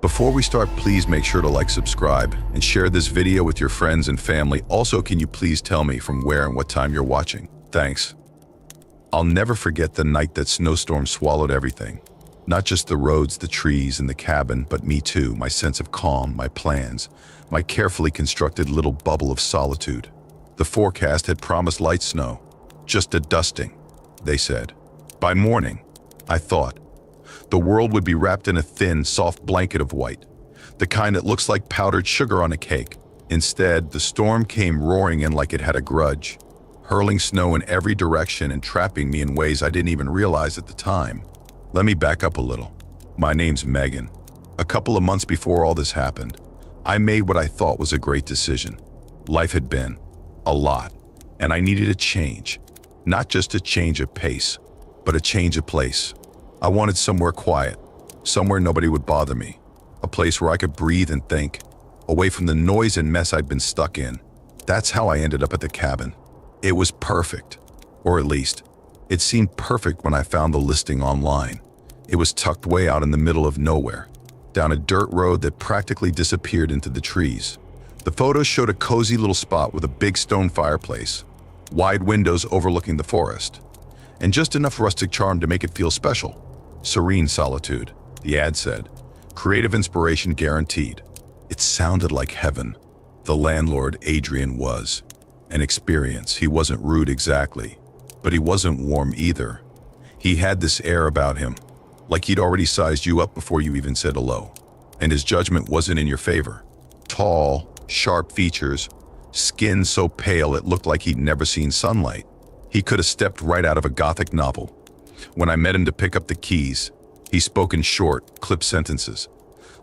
Before we start, please make sure to like, subscribe, and share this video with your friends and family. Also, can you please tell me from where and what time you're watching? Thanks. I'll never forget the night that SnowStorm swallowed everything. Not just the roads, the trees, and the cabin, but me too, my sense of calm, my plans, my carefully constructed little bubble of solitude. The forecast had promised light snow. Just a dusting, they said. By morning, I thought, the world would be wrapped in a thin, soft blanket of white, the kind that looks like powdered sugar on a cake. Instead, the storm came roaring in like it had a grudge, hurling snow in every direction and trapping me in ways I didn't even realize at the time. Let me back up a little. My name's Megan. A couple of months before all this happened, I made what I thought was a great decision. Life had been a lot, and I needed a change. Not just a change of pace, but a change of place. I wanted somewhere quiet, somewhere nobody would bother me, a place where I could breathe and think, away from the noise and mess I'd been stuck in. That's how I ended up at the cabin. It was perfect, or at least, it seemed perfect when I found the listing online. It was tucked way out in the middle of nowhere, down a dirt road that practically disappeared into the trees. The photos showed a cozy little spot with a big stone fireplace, wide windows overlooking the forest, and just enough rustic charm to make it feel special. Serene solitude, the ad said. Creative inspiration guaranteed. It sounded like heaven. The landlord, Adrian, was an experience. He wasn't rude exactly, but he wasn't warm either. He had this air about him, like he'd already sized you up before you even said hello. And his judgment wasn't in your favor. Tall, sharp features, skin so pale it looked like he'd never seen sunlight. He could have stepped right out of a Gothic novel. When I met him to pick up the keys, he spoke in short, clipped sentences.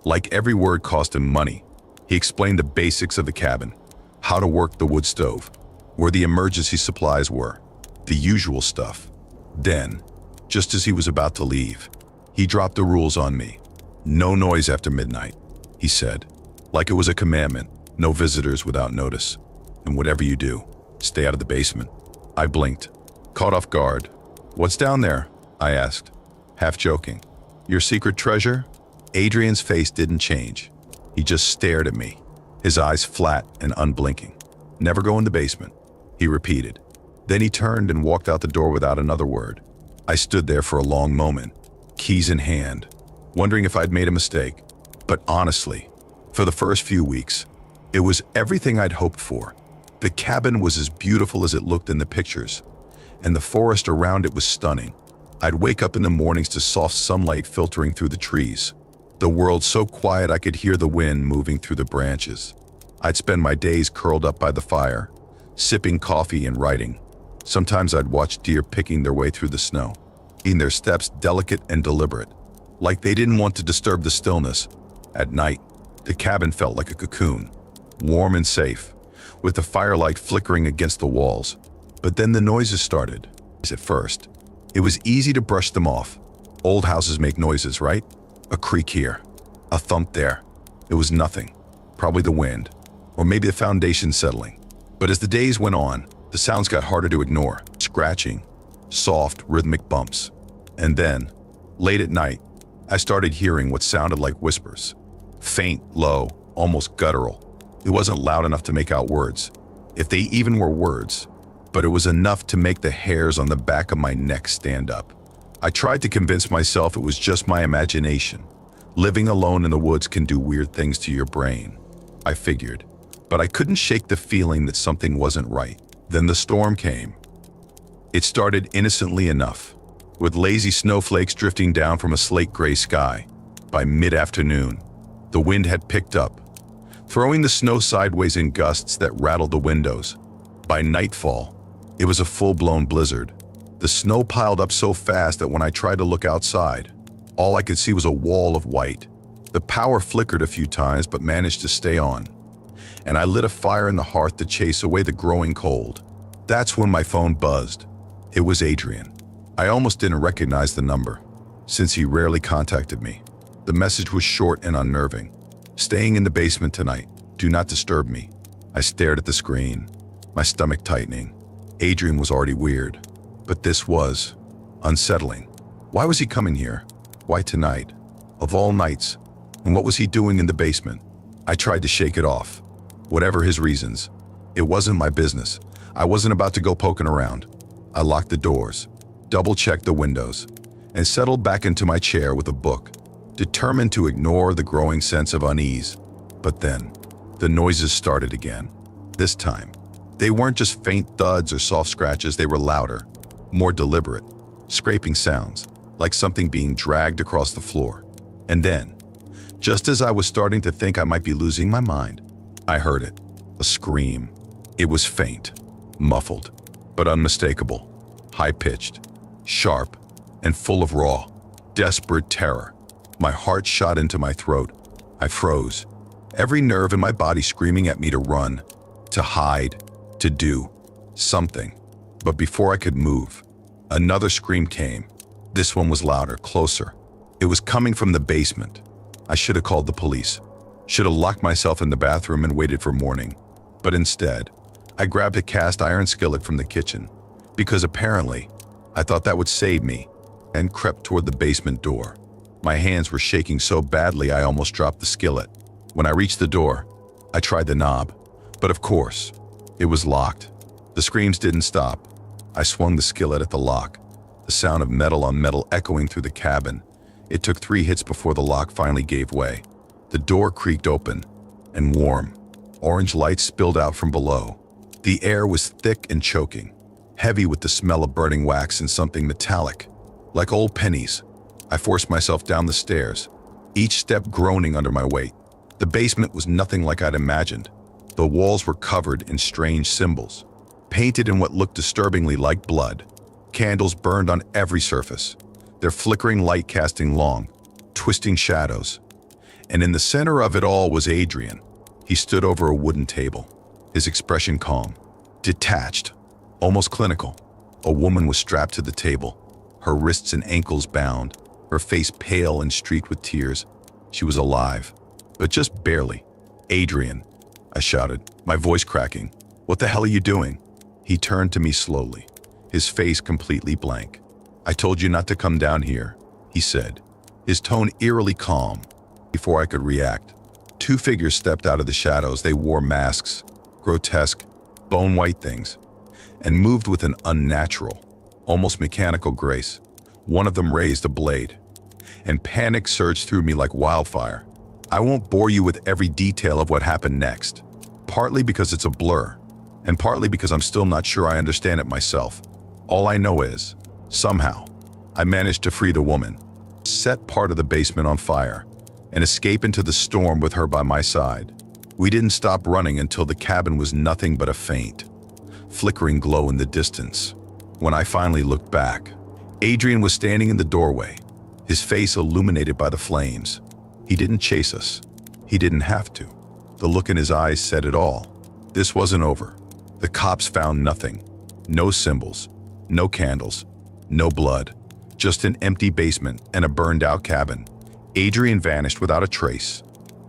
Like every word cost him money. He explained the basics of the cabin, how to work the wood stove, where the emergency supplies were, the usual stuff. Then, just as he was about to leave, he dropped the rules on me. No noise after midnight, he said, like it was a commandment. No visitors without notice. And whatever you do, stay out of the basement. I blinked, caught off guard. What's down there? I asked, half joking. Your secret treasure? Adrian's face didn't change. He just stared at me, his eyes flat and unblinking. Never go in the basement, he repeated. Then he turned and walked out the door without another word. I stood there for a long moment, keys in hand, wondering if I'd made a mistake. But honestly, for the first few weeks, it was everything I'd hoped for. The cabin was as beautiful as it looked in the pictures, and the forest around it was stunning. I'd wake up in the mornings to soft sunlight filtering through the trees. The world so quiet I could hear the wind moving through the branches. I'd spend my days curled up by the fire, sipping coffee and writing. Sometimes I'd watch deer picking their way through the snow, eating their steps delicate and deliberate, like they didn't want to disturb the stillness. At night, the cabin felt like a cocoon, warm and safe, with the firelight flickering against the walls. But then the noises started. At first, it was easy to brush them off. Old houses make noises, right? A creak here, a thump there. It was nothing. Probably the wind, or maybe the foundation settling. But as the days went on, the sounds got harder to ignore. Scratching, soft, rhythmic bumps. And then, late at night, I started hearing what sounded like whispers. Faint, low, almost guttural. It wasn't loud enough to make out words, if they even were words, but it was enough to make the hairs on the back of my neck stand up. I tried to convince myself it was just my imagination. Living alone in the woods can do weird things to your brain, I figured, but I couldn't shake the feeling that something wasn't right. Then the storm came. It started innocently enough, with lazy snowflakes drifting down from a slate-gray sky. By mid-afternoon, the wind had picked up, throwing the snow sideways in gusts that rattled the windows. By nightfall, it was a full-blown blizzard. The snow piled up so fast that when I tried to look outside, all I could see was a wall of white. The power flickered a few times but managed to stay on, and I lit a fire in the hearth to chase away the growing cold. That's when my phone buzzed. It was Adrian. I almost didn't recognize the number, since he rarely contacted me. The message was short and unnerving. Staying in the basement tonight. Do not disturb me. I stared at the screen, my stomach tightening. Adrian was already weird, but this was unsettling. Why was he coming here? Why tonight? Of all nights. And what was he doing in the basement? I tried to shake it off. Whatever his reasons, it wasn't my business. I wasn't about to go poking around. I locked the doors, double-checked the windows, and settled back into my chair with a book, determined to ignore the growing sense of unease. But then, the noises started again. This time, they weren't just faint thuds or soft scratches, they were louder, more deliberate, scraping sounds, like something being dragged across the floor. And then, just as I was starting to think I might be losing my mind, I heard it, a scream. It was faint, muffled, but unmistakable, high-pitched, sharp, and full of raw, desperate terror. My heart shot into my throat. I froze, every nerve in my body screaming at me to run, to hide, to do something. But before I could move, another scream came. This one was louder, closer. It was coming from the basement. I should have called the police. Should have locked myself in the bathroom and waited for morning. But instead, I grabbed a cast iron skillet from the kitchen, because apparently, I thought that would save me, and crept toward the basement door. My hands were shaking so badly I almost dropped the skillet. When I reached the door, I tried the knob, but of course, it was locked. The screams didn't stop. I swung the skillet at the lock, the sound of metal on metal echoing through the cabin. It took 3 hits before the lock finally gave way. The door creaked open, and warm, orange light spilled out from below. The air was thick and choking, heavy with the smell of burning wax and something metallic, like old pennies. I forced myself down the stairs, each step groaning under my weight. The basement was nothing like I'd imagined. The walls were covered in strange symbols, painted in what looked disturbingly like blood. Candles burned on every surface, their flickering light casting long, twisting shadows. And in the center of it all was Adrian. He stood over a wooden table, his expression calm, detached, almost clinical. A woman was strapped to the table, her wrists and ankles bound, her face pale and streaked with tears. She was alive, but just barely. "Adrian," I shouted, my voice cracking. "What the hell are you doing?" He turned to me slowly, his face completely blank. "I told you not to come down here," he said, his tone eerily calm. Before I could react, 2 figures stepped out of the shadows. They wore masks, grotesque, bone-white things, and moved with an unnatural, almost mechanical grace. One of them raised a blade, and panic surged through me like wildfire. I won't bore you with every detail of what happened next, partly because it's a blur, and partly because I'm still not sure I understand it myself. All I know is, somehow, I managed to free the woman, set part of the basement on fire, and escape into the storm with her by my side. We didn't stop running until the cabin was nothing but a faint, flickering glow in the distance. When I finally looked back, Adrian was standing in the doorway, his face illuminated by the flames. He didn't chase us. He didn't have to. The look in his eyes said it all. This wasn't over. The cops found nothing. No symbols, no candles, no blood, just an empty basement and a burned-out cabin. Adrian vanished without a trace.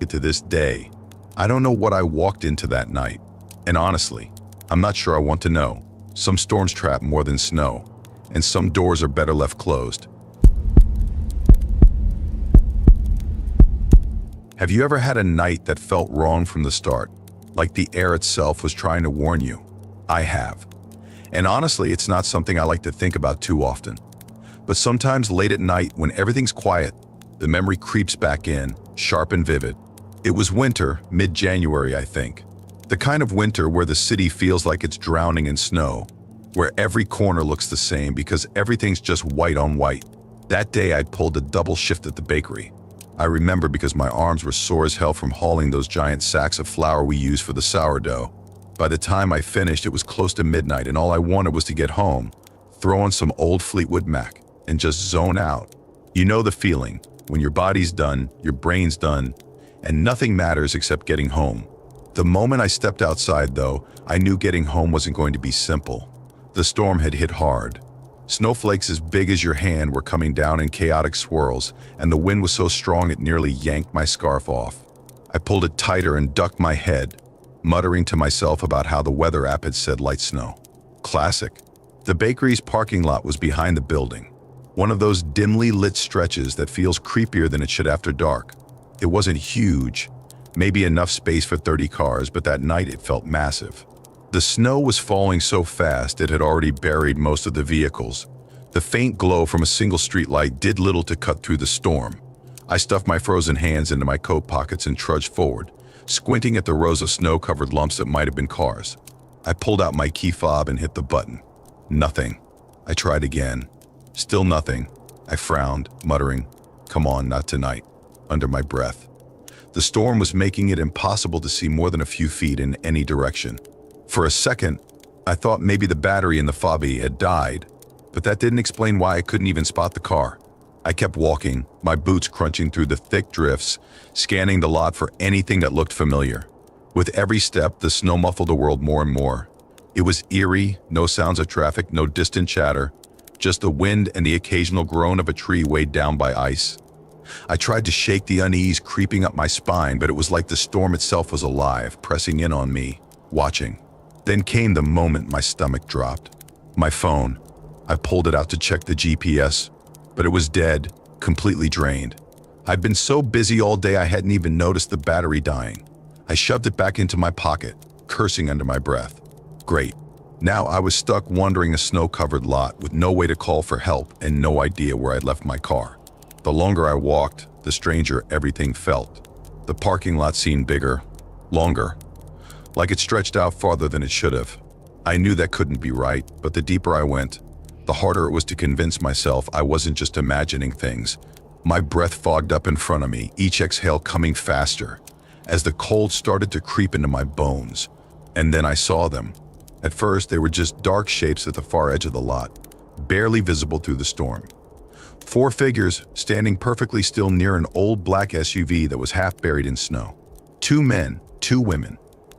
To this day, I don't know what I walked into that night. And honestly, I'm not sure I want to know. Some storms trap more than snow, and some doors are better left closed. Have you ever had a night that felt wrong from the start, like the air itself was trying to warn you? I have. And honestly, it's not something I like to think about too often. But sometimes late at night, when everything's quiet, the memory creeps back in, sharp and vivid. It was winter, mid-January, I think. The kind of winter where the city feels like it's drowning in snow, where every corner looks the same because everything's just white on white. That day, I'd pulled a double shift at the bakery. I remember because my arms were sore as hell from hauling those giant sacks of flour we use for the sourdough. By the time I finished, it was close to midnight, and all I wanted was to get home, throw on some old Fleetwood Mac, and just zone out. You know the feeling, when your body's done, your brain's done, and nothing matters except getting home. The moment I stepped outside, though, I knew getting home wasn't going to be simple. The storm had hit hard. Snowflakes as big as your hand were coming down in chaotic swirls, and the wind was so strong it nearly yanked my scarf off. I pulled it tighter and ducked my head, muttering to myself about how the weather app had said light snow. Classic. The bakery's parking lot was behind the building, one of those dimly lit stretches that feels creepier than it should after dark. It wasn't huge, maybe enough space for 30 cars, but that night it felt massive. The snow was falling so fast it had already buried most of the vehicles. The faint glow from a single streetlight did little to cut through the storm. I stuffed my frozen hands into my coat pockets and trudged forward, squinting at the rows of snow-covered lumps that might have been cars. I pulled out my key fob and hit the button. Nothing. I tried again. Still nothing. I frowned, muttering, "Come on, not tonight," under my breath. The storm was making it impossible to see more than a few feet in any direction. For a second, I thought maybe the battery in the fobby had died, but that didn't explain why I couldn't even spot the car. I kept walking, my boots crunching through the thick drifts, scanning the lot for anything that looked familiar. With every step, the snow muffled the world more and more. It was eerie, no sounds of traffic, no distant chatter, just the wind and the occasional groan of a tree weighed down by ice. I tried to shake the unease creeping up my spine, but it was like the storm itself was alive, pressing in on me, watching. Then came the moment my stomach dropped. My phone. I pulled it out to check the GPS, but it was dead, completely drained. I'd been so busy all day I hadn't even noticed the battery dying. I shoved it back into my pocket, cursing under my breath. Great. Now I was stuck wandering a snow-covered lot with no way to call for help and no idea where I'd left my car. The longer I walked, the stranger everything felt. The parking lot seemed bigger, longer, like it stretched out farther than it should have. I knew that couldn't be right, but the deeper I went, the harder it was to convince myself I wasn't just imagining things. My breath fogged up in front of me, each exhale coming faster, as the cold started to creep into my bones. And then I saw them. At first, they were just dark shapes at the far edge of the lot, barely visible through the storm. 4 figures standing perfectly still near an old black SUV that was half buried in snow. 2 men, 2 women.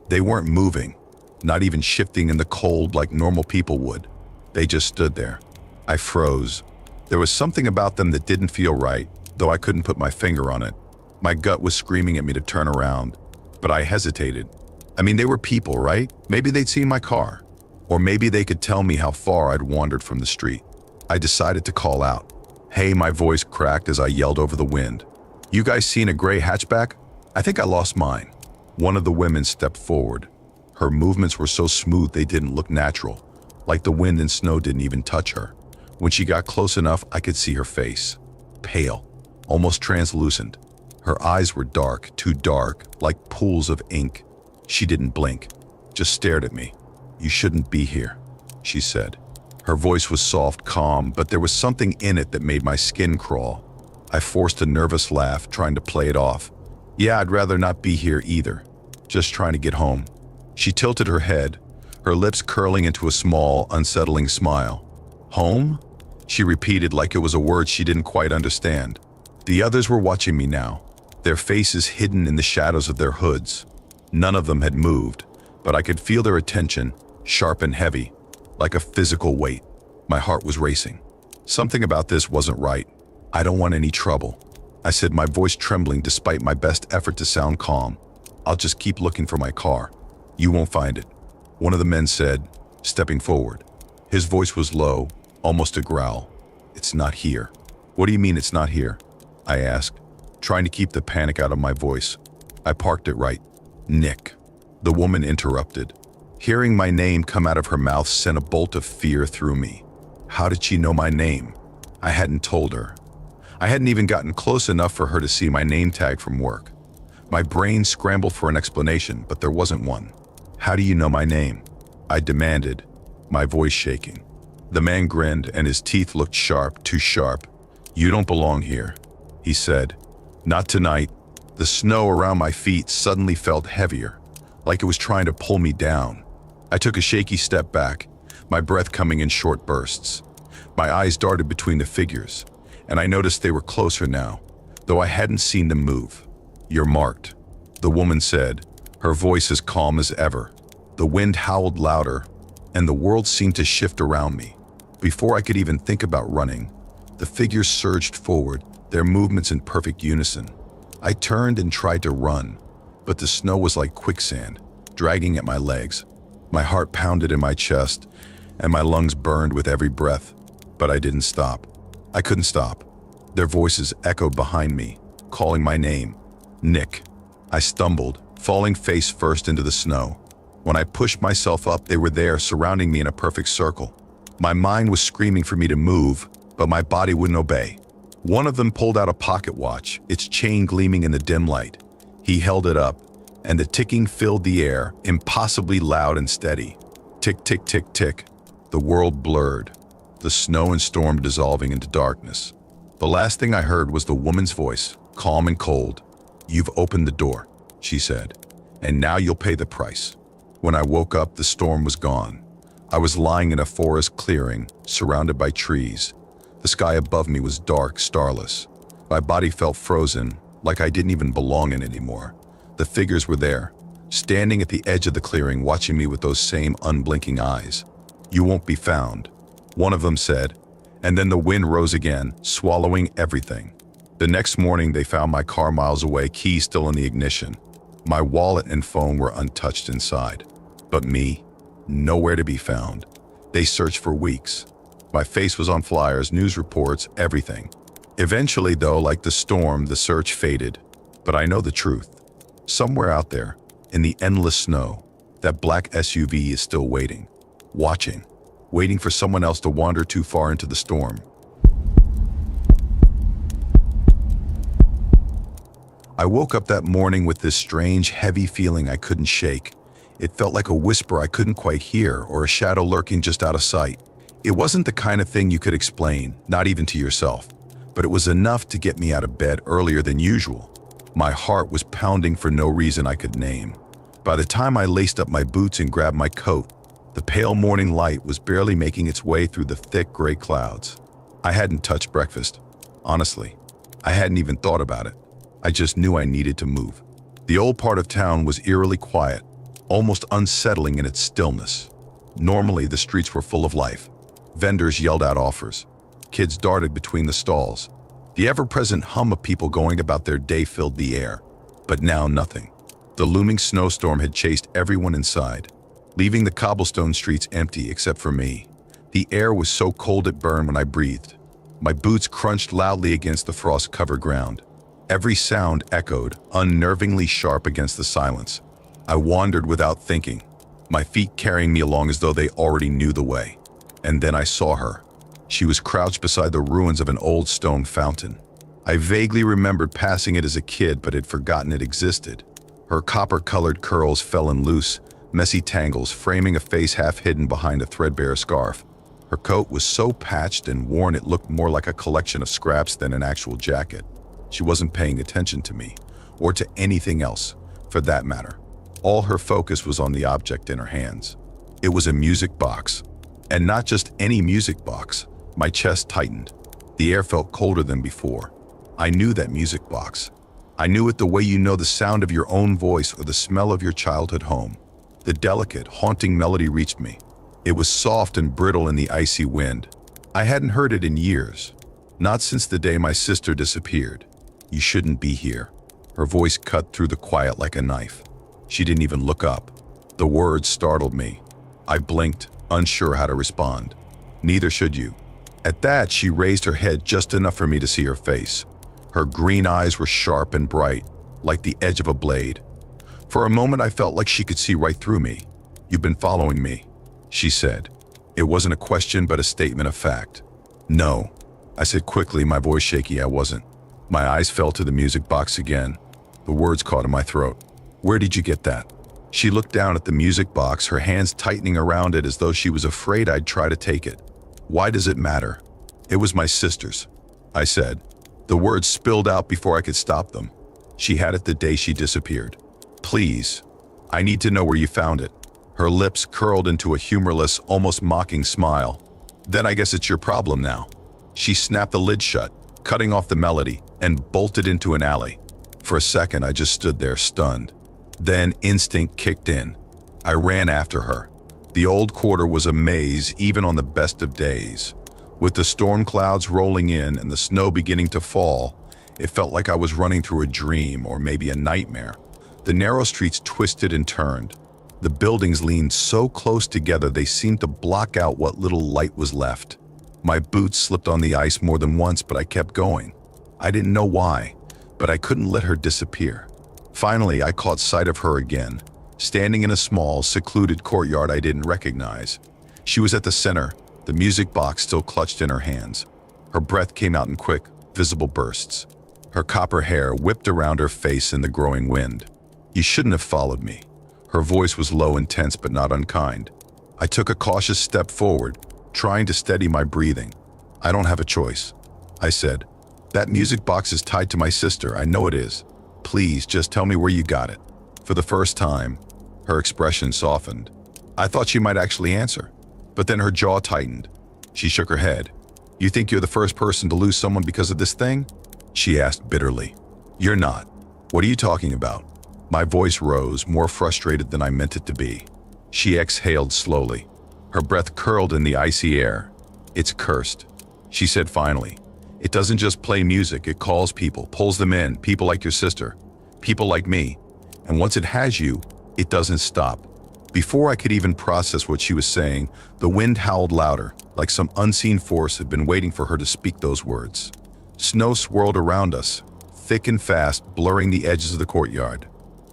They weren't moving, not even shifting in the cold like normal people would. They just stood there. I froze. There was something about them that didn't feel right, though I couldn't put my finger on it. My gut was screaming at me to turn around, but I hesitated. I mean, they were people, right? Maybe they'd seen my car. Or maybe they could tell me how far I'd wandered from the street. I decided to call out. "Hey," my voice cracked as I yelled over the wind. "You guys seen a gray hatchback? I think I lost mine." One of the women stepped forward. Her movements were so smooth they didn't look natural, like the wind and snow didn't even touch her. When she got close enough, I could see her face. Pale, almost translucent. Her eyes were dark, too dark, like pools of ink. She didn't blink, just stared at me. "You shouldn't be here," she said. Her voice was soft, calm, but there was something in it that made my skin crawl. I forced a nervous laugh, trying to play it off. "Yeah, I'd rather not be here either. Just trying to get home." She tilted her head, her lips curling into a small, unsettling smile. "Home?" she repeated like it was a word she didn't quite understand. The others were watching me now, their faces hidden in the shadows of their hoods. None of them had moved, but I could feel their attention, sharp and heavy, like a physical weight. My heart was racing. Something about this wasn't right. "I don't want any trouble," I said, my voice trembling despite my best effort to sound calm. "I'll just keep looking for my car. You won't find it," one of the men said, stepping forward. His voice was low, almost a growl. "It's not here." "What do you mean it's not here?" I asked, trying to keep the panic out of my voice. "I parked it right." "Nick," the woman interrupted. Hearing my name come out of her mouth sent a bolt of fear through me. How did she know my name? I hadn't told her. I hadn't even gotten close enough for her to see my name tag from work. My brain scrambled for an explanation, but there wasn't one. "How do you know my name?" I demanded, my voice shaking. The man grinned and his teeth looked sharp, too sharp. "You don't belong here," he said. "Not tonight." The snow around my feet suddenly felt heavier, like it was trying to pull me down. I took a shaky step back, my breath coming in short bursts. My eyes darted between the figures, and I noticed they were closer now, though I hadn't seen them move. "You're marked," the woman said, her voice as calm as ever. The wind howled louder, and the world seemed to shift around me. Before I could even think about running, the figures surged forward, their movements in perfect unison. I turned and tried to run, but the snow was like quicksand, dragging at my legs. My heart pounded in my chest, and my lungs burned with every breath, but I didn't stop. I couldn't stop. Their voices echoed behind me, calling my name. Nick. I stumbled, falling face first into the snow. When I pushed myself up, they were there, surrounding me in a perfect circle. My mind was screaming for me to move, but my body wouldn't obey. One of them pulled out a pocket watch, its chain gleaming in the dim light. He held it up, and the ticking filled the air, impossibly loud and steady. Tick, tick, tick, tick. The world blurred, the snow and storm dissolving into darkness. The last thing I heard was the woman's voice, calm and cold. "You've opened the door," she said, "and now you'll pay the price." When I woke up, the storm was gone. I was lying in a forest clearing, surrounded by trees. The sky above me was dark, starless. My body felt frozen, like I didn't even belong in it anymore. The figures were there, standing at the edge of the clearing, watching me with those same unblinking eyes. "You won't be found," one of them said, and then the wind rose again, swallowing everything. The next morning, they found my car miles away, keys still in the ignition. My wallet and phone were untouched inside. But me, nowhere to be found. They searched for weeks. My face was on flyers, news reports, everything. Eventually, though, like the storm, the search faded. But I know the truth. Somewhere out there, in the endless snow, that black SUV is still waiting. Watching. Waiting for someone else to wander too far into the storm. I woke up that morning with this strange, heavy feeling I couldn't shake. It felt like a whisper I couldn't quite hear, or a shadow lurking just out of sight. It wasn't the kind of thing you could explain, not even to yourself, but it was enough to get me out of bed earlier than usual. My heart was pounding for no reason I could name. By the time I laced up my boots and grabbed my coat, the pale morning light was barely making its way through the thick gray clouds. I hadn't touched breakfast. Honestly, I hadn't even thought about it. I just knew I needed to move. The old part of town was eerily quiet, almost unsettling in its stillness. Normally, the streets were full of life. Vendors yelled out offers. Kids darted between the stalls. The ever-present hum of people going about their day filled the air. But now nothing. The looming snowstorm had chased everyone inside, leaving the cobblestone streets empty except for me. The air was so cold it burned when I breathed. My boots crunched loudly against the frost-covered ground. Every sound echoed, unnervingly sharp against the silence. I wandered without thinking, my feet carrying me along as though they already knew the way. And then I saw her. She was crouched beside the ruins of an old stone fountain. I vaguely remembered passing it as a kid, but had forgotten it existed. Her copper-colored curls fell in loose, messy tangles, framing a face half hidden behind a threadbare scarf. Her coat was so patched and worn it looked more like a collection of scraps than an actual jacket. She wasn't paying attention to me, or to anything else, for that matter. All her focus was on the object in her hands. It was a music box. And not just any music box. My chest tightened. The air felt colder than before. I knew that music box. I knew it the way you know the sound of your own voice or the smell of your childhood home. The delicate, haunting melody reached me. It was soft and brittle in the icy wind. I hadn't heard it in years. Not since the day my sister disappeared. "You shouldn't be here." Her voice cut through the quiet like a knife. She didn't even look up. The words startled me. I blinked, unsure how to respond. "Neither should you." At that, she raised her head just enough for me to see her face. Her green eyes were sharp and bright, like the edge of a blade. For a moment, I felt like she could see right through me. "You've been following me," she said. It wasn't a question, but a statement of fact. "No," I said quickly, my voice shaky. "I wasn't." My eyes fell to the music box again. The words caught in my throat. "Where did you get that?" She looked down at the music box, her hands tightening around it as though she was afraid I'd try to take it. "Why does it matter?" "It was my sister's," I said. The words spilled out before I could stop them. "She had it the day she disappeared." "Please, I need to know where you found it." Her lips curled into a humorless, almost mocking smile. "Then I guess it's your problem now." She snapped the lid shut, cutting off the melody, and bolted into an alley. For a second, I just stood there, stunned. Then instinct kicked in. I ran after her. The old quarter was a maze, even on the best of days. With the storm clouds rolling in and the snow beginning to fall, it felt like I was running through a dream or maybe a nightmare. The narrow streets twisted and turned. The buildings leaned so close together they seemed to block out what little light was left. My boots slipped on the ice more than once, but I kept going. I didn't know why, but I couldn't let her disappear. Finally, I caught sight of her again, standing in a small, secluded courtyard I didn't recognize. She was at the center, the music box still clutched in her hands. Her breath came out in quick, visible bursts. Her copper hair whipped around her face in the growing wind. "You shouldn't have followed me." Her voice was low and tense but not unkind. I took a cautious step forward, trying to steady my breathing. "I don't have a choice," I said. "That music box is tied to my sister, I know it is. Please, just tell me where you got it." For the first time, her expression softened. I thought she might actually answer, but then her jaw tightened. She shook her head. "You think you're the first person to lose someone because of this thing?" she asked bitterly. "You're not. What are you talking about?" My voice rose, more frustrated than I meant it to be. She exhaled slowly. Her breath curled in the icy air. "It's cursed," she said finally. "It doesn't just play music, it calls people, pulls them in, people like your sister, people like me. And once it has you, it doesn't stop." Before I could even process what she was saying, the wind howled louder, like some unseen force had been waiting for her to speak those words. Snow swirled around us, thick and fast, blurring the edges of the courtyard.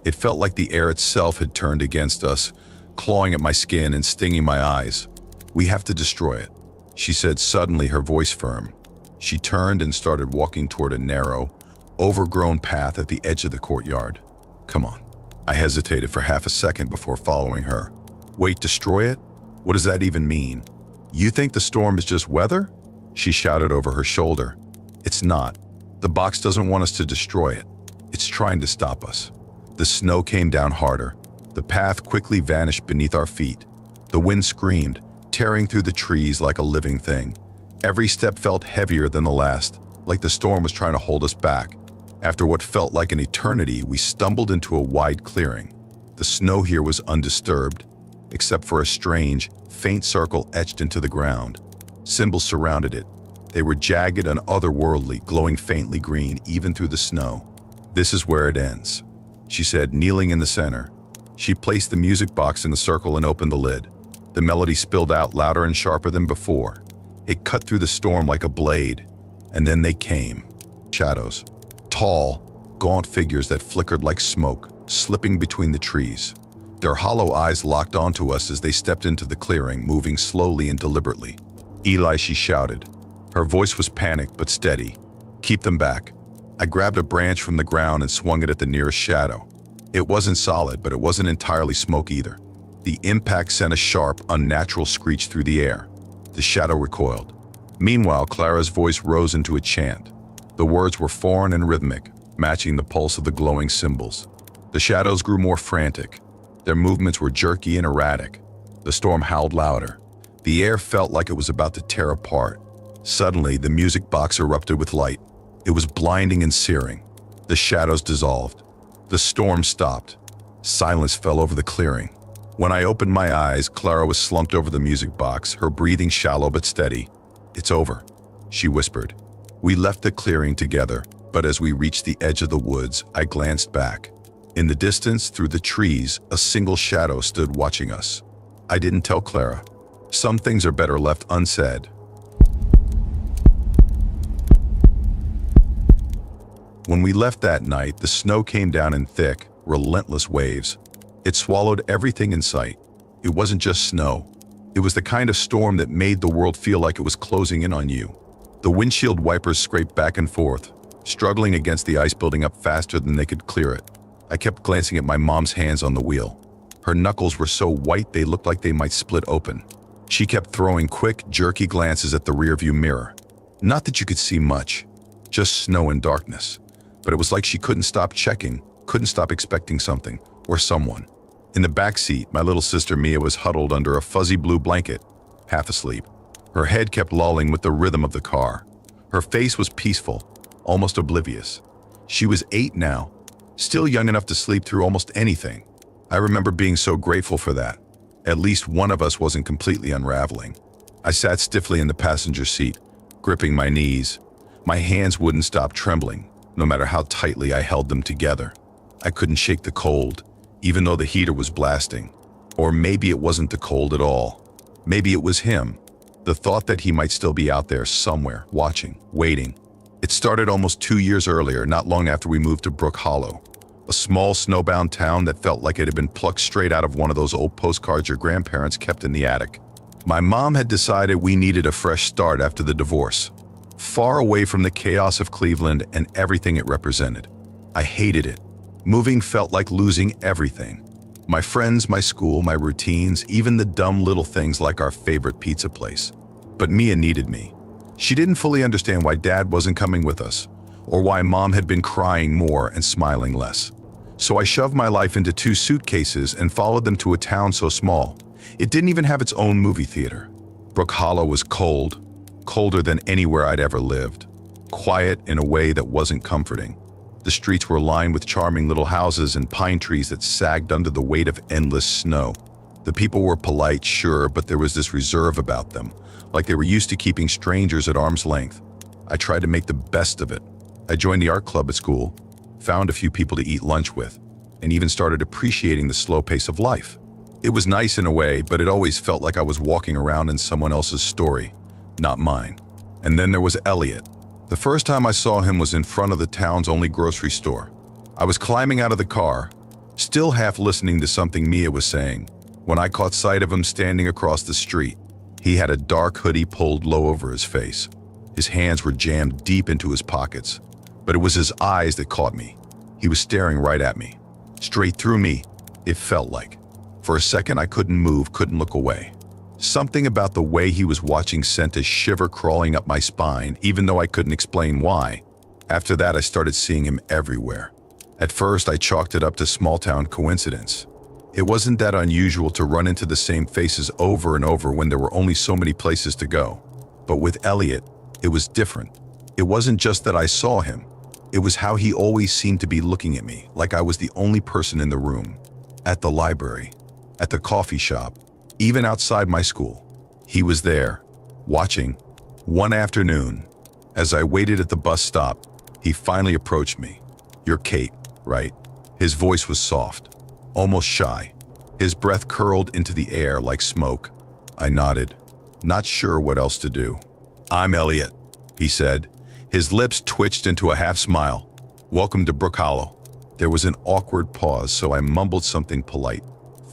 It felt like the air itself had turned against us, clawing at my skin and stinging my eyes. "We have to destroy it," she said, suddenly her voice firm. She turned and started walking toward a narrow, overgrown path at the edge of the courtyard. "Come on." I hesitated for half a second before following her. "Wait, destroy it? What does that even mean?" "You think the storm is just weather?" she shouted over her shoulder. "It's not. The box doesn't want us to destroy it. It's trying to stop us." The snow came down harder. The path quickly vanished beneath our feet. The wind screamed, tearing through the trees like a living thing. Every step felt heavier than the last, like the storm was trying to hold us back. After what felt like an eternity, we stumbled into a wide clearing. The snow here was undisturbed, except for a strange, faint circle etched into the ground. Symbols surrounded it. They were jagged and otherworldly, glowing faintly green even through the snow. "This is where it ends," she said, kneeling in the center. She placed the music box in the circle and opened the lid. The melody spilled out louder and sharper than before. It cut through the storm like a blade. And then they came. Shadows. Tall, gaunt figures that flickered like smoke, slipping between the trees. Their hollow eyes locked onto us as they stepped into the clearing, moving slowly and deliberately. "Eli," she shouted. Her voice was panicked but steady. "Keep them back." I grabbed a branch from the ground and swung it at the nearest shadow. It wasn't solid, but it wasn't entirely smoke either. The impact sent a sharp, unnatural screech through the air. The shadow recoiled. Meanwhile, Clara's voice rose into a chant. The words were foreign and rhythmic, matching the pulse of the glowing symbols. The shadows grew more frantic. Their movements were jerky and erratic. The storm howled louder. The air felt like it was about to tear apart. Suddenly, the music box erupted with light. It was blinding and searing. The shadows dissolved. The storm stopped. Silence fell over the clearing. When I opened my eyes, Clara was slumped over the music box, her breathing shallow but steady. "It's over," she whispered. We left the clearing together, but as we reached the edge of the woods, I glanced back. In the distance, through the trees, a single shadow stood watching us. I didn't tell Clara. Some things are better left unsaid. When we left that night, the snow came down in thick, relentless waves. It swallowed everything in sight. It wasn't just snow. It was the kind of storm that made the world feel like it was closing in on you. The windshield wipers scraped back and forth, struggling against the ice building up faster than they could clear it. I kept glancing at my mom's hands on the wheel. Her knuckles were so white they looked like they might split open. She kept throwing quick, jerky glances at the rearview mirror. Not that you could see much, just snow and darkness. But it was like she couldn't stop checking, couldn't stop expecting something, or someone. In the back seat, my little sister Mia was huddled under a fuzzy blue blanket, half asleep. Her head kept lolling with the rhythm of the car. Her face was peaceful, almost oblivious. She was 8 now, still young enough to sleep through almost anything. I remember being so grateful for that. At least one of us wasn't completely unraveling. I sat stiffly in the passenger seat, gripping my knees. My hands wouldn't stop trembling, no matter how tightly I held them together. I couldn't shake the cold, even though the heater was blasting. Or maybe it wasn't the cold at all. Maybe it was him. The thought that he might still be out there somewhere, watching, waiting. It started almost 2 years earlier, not long after we moved to Brook Hollow. A small snowbound town that felt like it had been plucked straight out of one of those old postcards your grandparents kept in the attic. My mom had decided we needed a fresh start after the divorce, far away from the chaos of Cleveland and everything it represented. I hated it. Moving felt like losing everything. My friends, my school, my routines, even the dumb little things like our favorite pizza place. But Mia needed me. She didn't fully understand why Dad wasn't coming with us, or why Mom had been crying more and smiling less. So I shoved my life into 2 suitcases and followed them to a town so small, it didn't even have its own movie theater. Brook Hollow was cold, colder than anywhere I'd ever lived. Quiet in a way that wasn't comforting. The streets were lined with charming little houses and pine trees that sagged under the weight of endless snow. The people were polite, sure, but there was this reserve about them, like they were used to keeping strangers at arm's length. I tried to make the best of it. I joined the art club at school, found a few people to eat lunch with, and even started appreciating the slow pace of life. It was nice in a way, but it always felt like I was walking around in someone else's story, not mine. And then there was Elliot. The first time I saw him was in front of the town's only grocery store. I was climbing out of the car, still half listening to something Mia was saying, when I caught sight of him standing across the street. He had a dark hoodie pulled low over his face. His hands were jammed deep into his pockets, but it was his eyes that caught me. He was staring right at me, straight through me, it felt like. For a second I couldn't move, couldn't look away. Something about the way he was watching sent a shiver crawling up my spine, even though I couldn't explain why. After that, I started seeing him everywhere. At first, I chalked it up to small-town coincidence. It wasn't that unusual to run into the same faces over and over when there were only so many places to go. But with Elliot, it was different. It wasn't just that I saw him. It was how he always seemed to be looking at me, like I was the only person in the room. At the library, at the coffee shop, even outside my school. He was there, watching. One afternoon, as I waited at the bus stop, he finally approached me. "You're Kate, right?" His voice was soft, almost shy. His breath curled into the air like smoke. I nodded, not sure what else to do. "I'm Elliot," he said. His lips twitched into a half smile. "Welcome to Brook Hollow." There was an awkward pause, so I mumbled something polite.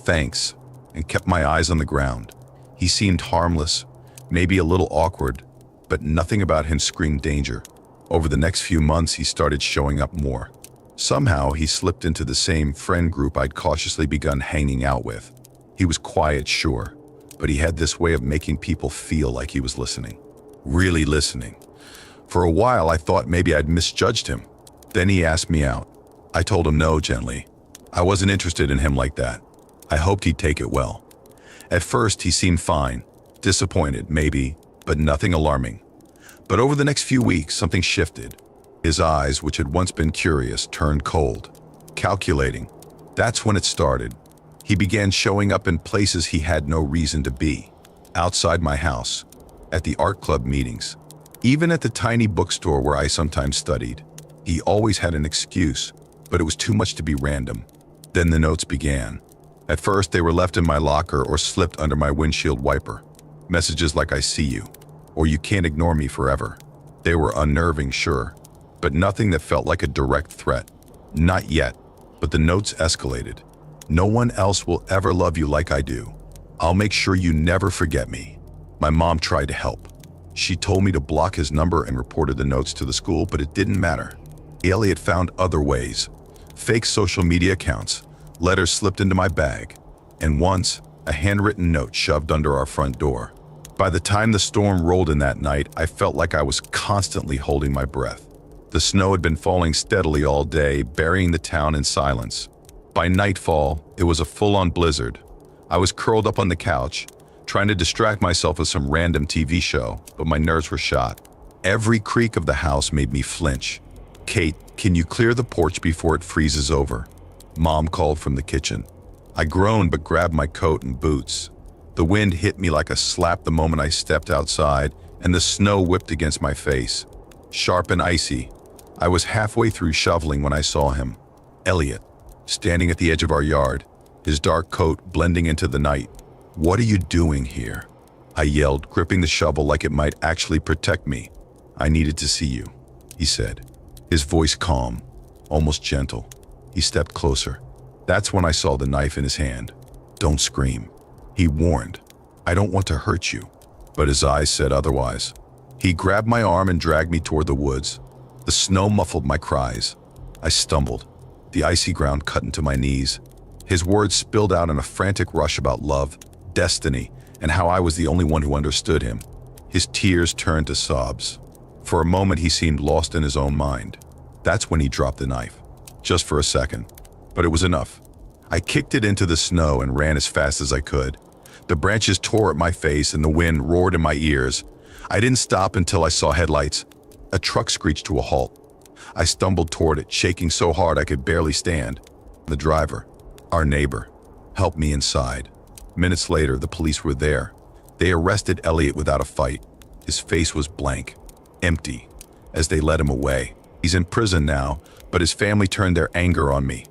"Thanks," and kept my eyes on the ground. He seemed harmless, maybe a little awkward, but nothing about him screamed danger. Over the next few months, he started showing up more. Somehow, he slipped into the same friend group I'd cautiously begun hanging out with. He was quiet, sure, but he had this way of making people feel like he was listening. Really listening. For a while, I thought maybe I'd misjudged him. Then he asked me out. I told him no gently. I wasn't interested in him like that. I hoped he'd take it well. At first, he seemed fine, disappointed maybe, but nothing alarming. But over the next few weeks, something shifted. His eyes, which had once been curious, turned cold, calculating. That's when it started. He began showing up in places he had no reason to be. Outside my house, at the art club meetings, even at the tiny bookstore where I sometimes studied. He always had an excuse, but it was too much to be random. Then the notes began. At first, they were left in my locker or slipped under my windshield wiper. Messages like "I see you," or "You can't ignore me forever." They were unnerving, sure, but nothing that felt like a direct threat. Not yet, but the notes escalated. "No one else will ever love you like I do. I'll make sure you never forget me." My mom tried to help. She told me to block his number and reported the notes to the school, but it didn't matter. Elliot found other ways. Fake social media accounts, letters slipped into my bag, and once, a handwritten note shoved under our front door. By the time the storm rolled in that night, I felt like I was constantly holding my breath. The snow had been falling steadily all day, burying the town in silence. By nightfall, it was a full-on blizzard. I was curled up on the couch, trying to distract myself with some random TV show, but my nerves were shot. Every creak of the house made me flinch. "Kate, can you clear the porch before it freezes over?" Mom called from the kitchen. I groaned but grabbed my coat and boots. The wind hit me like a slap the moment I stepped outside, and the snow whipped against my face. Sharp and icy. I was halfway through shoveling when I saw him. Elliot, standing at the edge of our yard, his dark coat blending into the night. "What are you doing here?" I yelled, gripping the shovel like it might actually protect me. "I needed to see you," he said, his voice calm, almost gentle. He stepped closer. That's when I saw the knife in his hand. "Don't scream," he warned. "I don't want to hurt you." But his eyes said otherwise. He grabbed my arm and dragged me toward the woods. The snow muffled my cries. I stumbled. The icy ground cut into my knees. His words spilled out in a frantic rush about love, destiny, and how I was the only one who understood him. His tears turned to sobs. For a moment he seemed lost in his own mind. That's when he dropped the knife. Just for a second. But it was enough. I kicked it into the snow and ran as fast as I could. The branches tore at my face and the wind roared in my ears. I didn't stop until I saw headlights. A truck screeched to a halt. I stumbled toward it, shaking so hard I could barely stand. The driver, our neighbor, helped me inside. Minutes later, the police were there. They arrested Elliot without a fight. His face was blank, empty, as they led him away. He's in prison now, but his family turned their anger on me.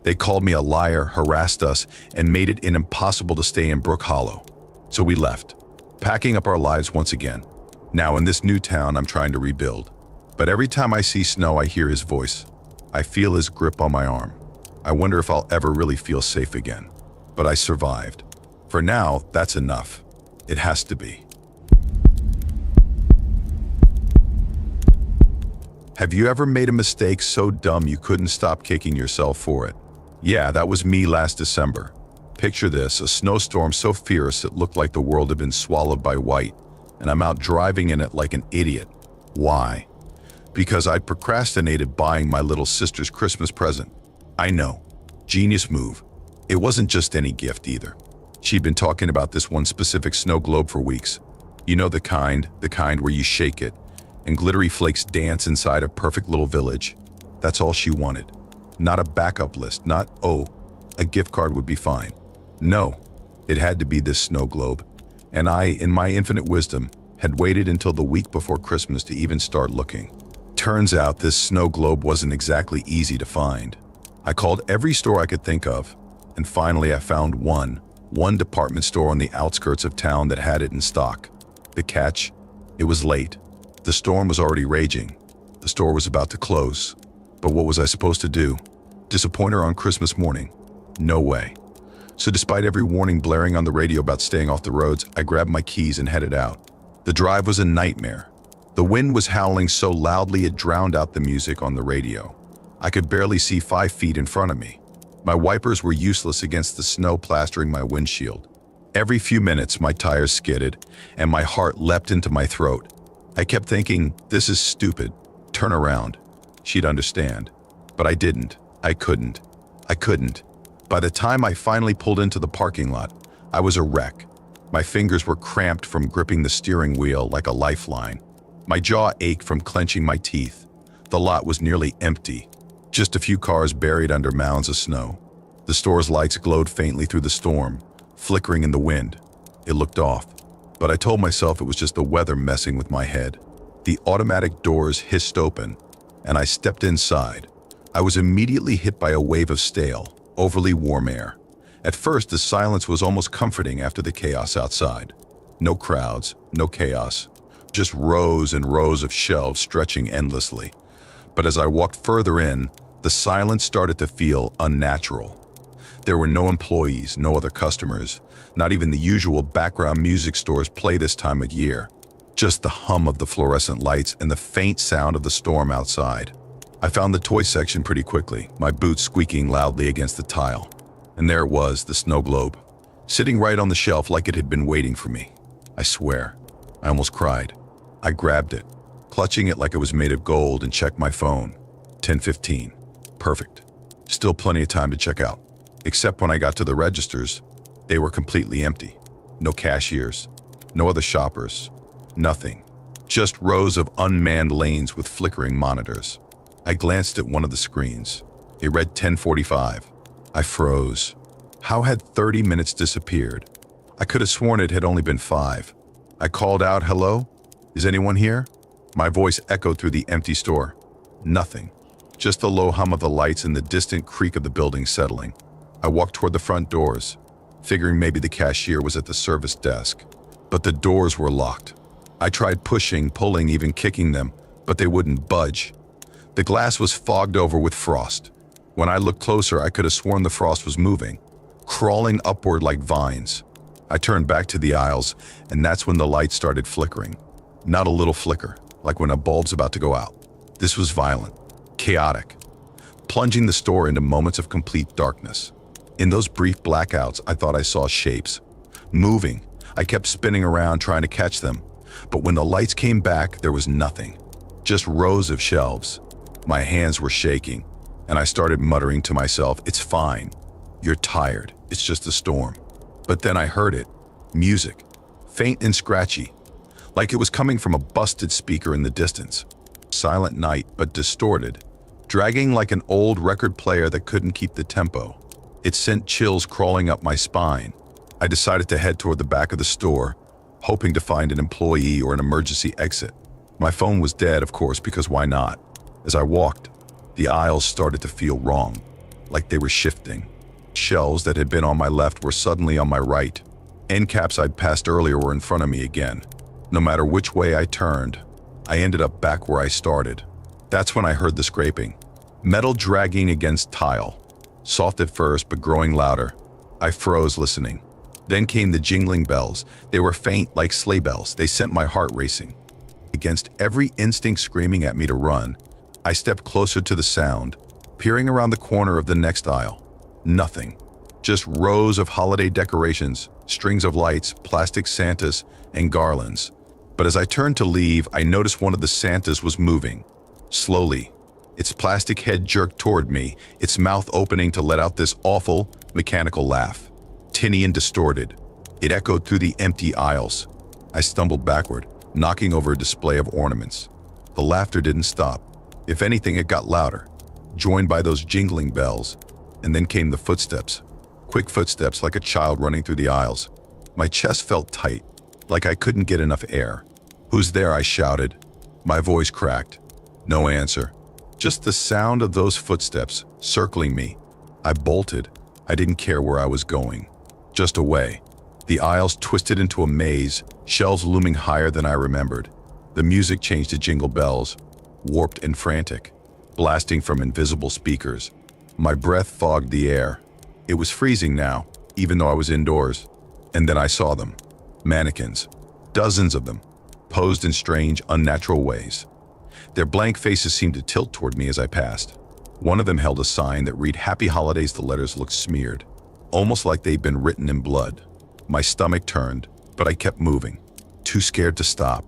They called me a liar, harassed us, and made it impossible to stay in Brook Hollow. So we left, packing up our lives once again. Now in this new town, I'm trying to rebuild. But every time I see Snow, I hear his voice. I feel his grip on my arm. I wonder if I'll ever really feel safe again. But I survived. For now, that's enough. It has to be. Have you ever made a mistake so dumb you couldn't stop kicking yourself for it? Yeah, that was me last December. Picture this, a snowstorm so fierce it looked like the world had been swallowed by white, and I'm out driving in it like an idiot. Why? Because I'd procrastinated buying my little sister's Christmas present. I know. Genius move. It wasn't just any gift either. She'd been talking about this one specific snow globe for weeks. You know the kind where you shake it, and glittery flakes dance inside a perfect little village. That's all she wanted. Not a backup list, not, oh, a gift card would be fine. No, it had to be this snow globe. And I, in my infinite wisdom, had waited until the week before Christmas to even start looking. Turns out this snow globe wasn't exactly easy to find. I called every store I could think of, and finally I found one department store on the outskirts of town that had it in stock. The catch? It was late. The storm was already raging. The store was about to close. But what was I supposed to do? Disappoint her on Christmas morning? No way. So despite every warning blaring on the radio about staying off the roads, I grabbed my keys and headed out. The drive was a nightmare. The wind was howling so loudly it drowned out the music on the radio. I could barely see 5 feet in front of me. My wipers were useless against the snow plastering my windshield. Every few minutes, my tires skidded, and my heart leapt into my throat. I kept thinking, this is stupid. Turn around. She'd understand. But I didn't. I couldn't. By the time I finally pulled into the parking lot, I was a wreck. My fingers were cramped from gripping the steering wheel like a lifeline. My jaw ached from clenching my teeth. The lot was nearly empty. Just a few cars buried under mounds of snow. The store's lights glowed faintly through the storm, flickering in the wind. It looked off, but I told myself it was just the weather messing with my head. The automatic doors hissed open, and I stepped inside. I was immediately hit by a wave of stale, overly warm air. At first, the silence was almost comforting after the chaos outside. No crowds, no chaos, just rows and rows of shelves stretching endlessly. But as I walked further in, the silence started to feel unnatural. There were no employees, no other customers, not even the usual background music stores play this time of year. Just the hum of the fluorescent lights and the faint sound of the storm outside. I found the toy section pretty quickly, my boots squeaking loudly against the tile. And there it was, the snow globe, sitting right on the shelf like it had been waiting for me. I swear, I almost cried. I grabbed it, clutching it like it was made of gold, and checked my phone. 10:15. Perfect. Still plenty of time to check out. Except when I got to the registers, they were completely empty. No cashiers, no other shoppers, nothing. Just rows of unmanned lanes with flickering monitors. I glanced at one of the screens. It read 10:45. I froze. How had 30 minutes disappeared? I could have sworn it had only been 5. I called out, "Hello? Is anyone here?" My voice echoed through the empty store. Nothing. Just the low hum of the lights and the distant creak of the building settling. I walked toward the front doors, figuring maybe the cashier was at the service desk. But the doors were locked. I tried pushing, pulling, even kicking them, but they wouldn't budge. The glass was fogged over with frost. When I looked closer, I could have sworn the frost was moving, crawling upward like vines. I turned back to the aisles, and that's when the light started flickering. Not a little flicker, like when a bulb's about to go out. This was violent, chaotic, plunging the store into moments of complete darkness. In those brief blackouts, I thought I saw shapes, moving. I kept spinning around trying to catch them, but when the lights came back, there was nothing. Just rows of shelves. My hands were shaking, and I started muttering to myself, "It's fine. You're tired. It's just a storm." But then I heard it. Music. Faint and scratchy, like it was coming from a busted speaker in the distance. Silent night, but distorted, dragging like an old record player that couldn't keep the tempo. It sent chills crawling up my spine. I decided to head toward the back of the store, hoping to find an employee or an emergency exit. My phone was dead, of course, because why not? As I walked, the aisles started to feel wrong, like they were shifting. Shelves that had been on my left were suddenly on my right. End caps I'd passed earlier were in front of me again. No matter which way I turned, I ended up back where I started. That's when I heard the scraping. Metal dragging against tile. Soft at first, but growing louder. I froze listening. Then came the jingling bells. They were faint like sleigh bells. They sent my heart racing. Against every instinct screaming at me to run, I stepped closer to the sound, peering around the corner of the next aisle. Nothing. Just rows of holiday decorations, strings of lights, plastic Santas, and garlands. But as I turned to leave, I noticed one of the Santas was moving. Slowly. Its plastic head jerked toward me, its mouth opening to let out this awful, mechanical laugh. Tinny and distorted. It echoed through the empty aisles. I stumbled backward, knocking over a display of ornaments. The laughter didn't stop. If anything, it got louder, joined by those jingling bells. And then came the footsteps. Quick footsteps like a child running through the aisles. My chest felt tight, like I couldn't get enough air. "Who's there?" I shouted. My voice cracked. No answer. Just the sound of those footsteps circling me. I bolted. I didn't care where I was going. Just away. The aisles twisted into a maze, shelves looming higher than I remembered. The music changed to jingle bells, warped and frantic, blasting from invisible speakers. My breath fogged the air. It was freezing now, even though I was indoors. And then I saw them. Mannequins. Dozens of them, posed in strange, unnatural ways. Their blank faces seemed to tilt toward me as I passed. One of them held a sign that read "Happy Holidays." The letters looked smeared, almost like they'd been written in blood. My stomach turned, but I kept moving, too scared to stop.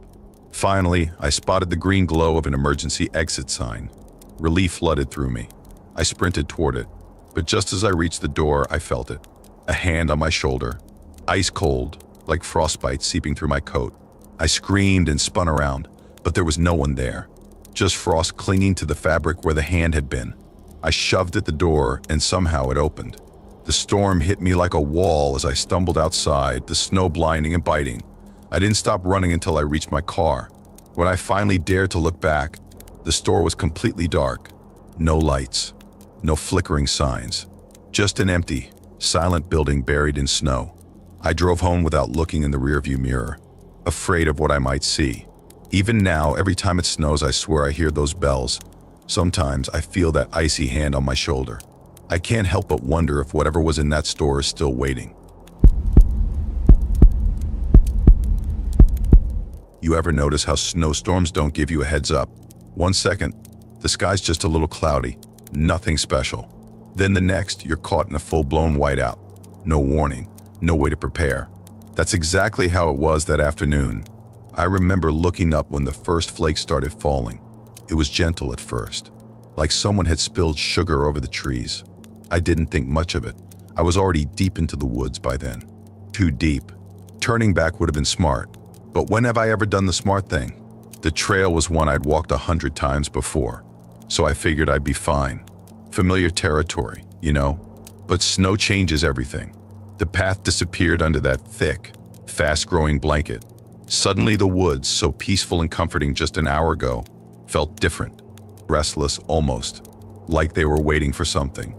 Finally, I spotted the green glow of an emergency exit sign. Relief flooded through me. I sprinted toward it, but just as I reached the door, I felt it. A hand on my shoulder, ice cold, like frostbite seeping through my coat. I screamed and spun around, but there was no one there. Just frost clinging to the fabric where the hand had been. I shoved at the door, and somehow it opened. The storm hit me like a wall as I stumbled outside, the snow blinding and biting. I didn't stop running until I reached my car. When I finally dared to look back, the store was completely dark. No lights, no flickering signs. Just an empty, silent building buried in snow. I drove home without looking in the rearview mirror, afraid of what I might see. Even now, every time it snows, I swear I hear those bells. Sometimes I feel that icy hand on my shoulder. I can't help but wonder if whatever was in that store is still waiting. You ever notice how snowstorms don't give you a heads up? 1 second, the sky's just a little cloudy, nothing special. Then the next, you're caught in a full-blown whiteout. No warning, no way to prepare. That's exactly how it was that afternoon. I remember looking up when the first flakes started falling. It was gentle at first, like someone had spilled sugar over the trees. I didn't think much of it. I was already deep into the woods by then. Too deep. Turning back would have been smart. But when have I ever done the smart thing? The trail was one I'd walked 100 times before, so I figured I'd be fine. Familiar territory, you know? But snow changes everything. The path disappeared under that thick, fast-growing blanket. Suddenly the woods, so peaceful and comforting just an hour ago, felt different, restless almost, like they were waiting for something.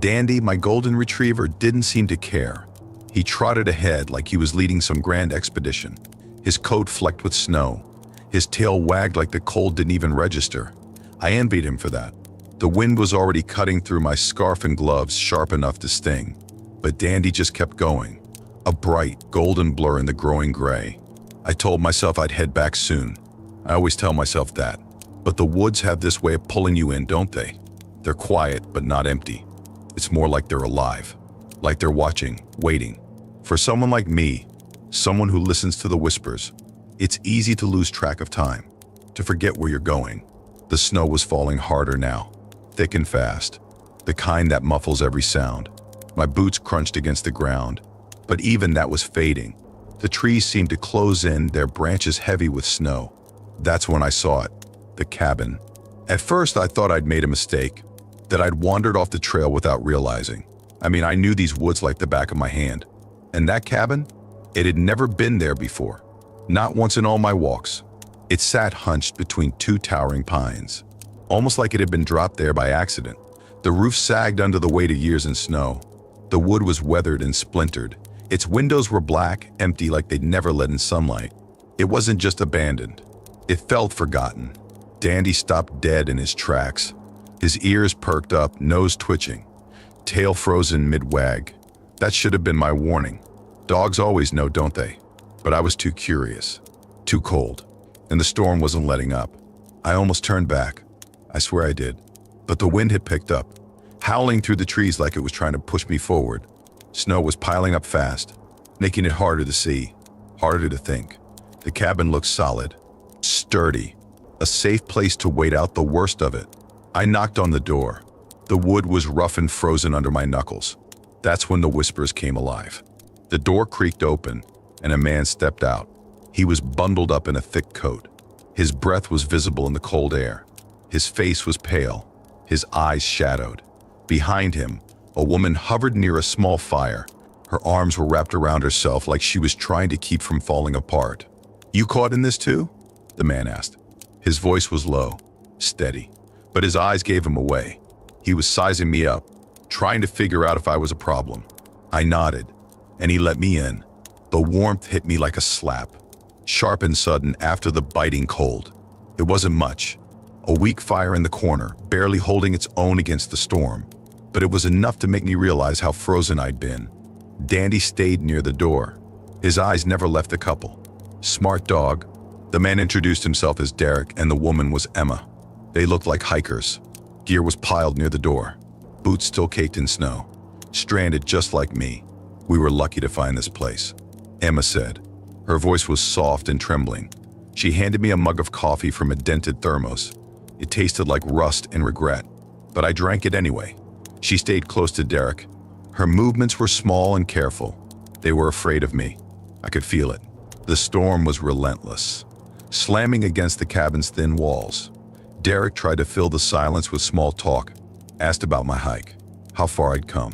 Dandy, my golden retriever, didn't seem to care. He trotted ahead like he was leading some grand expedition. His coat flecked with snow. His tail wagged like the cold didn't even register. I envied him for that. The wind was already cutting through my scarf and gloves sharp enough to sting. But Dandy just kept going, a bright, golden blur in the growing gray. I told myself I'd head back soon. I always tell myself that. But the woods have this way of pulling you in, don't they? They're quiet, but not empty. It's more like they're alive. Like they're watching, waiting. For someone like me, someone who listens to the whispers, it's easy to lose track of time, to forget where you're going. The snow was falling harder now, thick and fast, the kind that muffles every sound. My boots crunched against the ground, but even that was fading. The trees seemed to close in, their branches heavy with snow. That's when I saw it, the cabin. At first, I thought I'd made a mistake, that I'd wandered off the trail without realizing. I knew these woods like the back of my hand. And that cabin? It had never been there before. Not once in all my walks. It sat hunched between two towering pines, almost like it had been dropped there by accident. The roof sagged under the weight of years in snow. The wood was weathered and splintered. Its windows were black, empty like they'd never let in sunlight. It wasn't just abandoned. It felt forgotten. Dandy stopped dead in his tracks. His ears perked up, nose twitching, tail frozen mid-wag. That should have been my warning. Dogs always know, don't they? But I was too curious, too cold, and the storm wasn't letting up. I almost turned back. I swear I did. But the wind had picked up, howling through the trees like it was trying to push me forward. Snow was piling up fast, making it harder to see, harder to think. The cabin looked solid, sturdy, a safe place to wait out the worst of it. I knocked on the door. The wood was rough and frozen under my knuckles. That's when the whispers came alive. The door creaked open, and a man stepped out. He was bundled up in a thick coat. His breath was visible in the cold air. His face was pale, his eyes shadowed. Behind him, a woman hovered near a small fire. Her arms were wrapped around herself like she was trying to keep from falling apart. "You caught in this too?" the man asked. His voice was low, steady, but his eyes gave him away. He was sizing me up, trying to figure out if I was a problem. I nodded, and he let me in. The warmth hit me like a slap, sharp and sudden after the biting cold. It wasn't much, a weak fire in the corner, barely holding its own against the storm, but it was enough to make me realize how frozen I'd been. Dandy stayed near the door. His eyes never left the couple. Smart dog. The man introduced himself as Derek, and the woman was Emma. They looked like hikers. Gear was piled near the door, boots still caked in snow, stranded just like me. "We were lucky to find this place," Emma said. Her voice was soft and trembling. She handed me a mug of coffee from a dented thermos. It tasted like rust and regret, but I drank it anyway. She stayed close to Derek. Her movements were small and careful. They were afraid of me. I could feel it. The storm was relentless, slamming against the cabin's thin walls. Derek tried to fill the silence with small talk, asked about my hike, how far I'd come,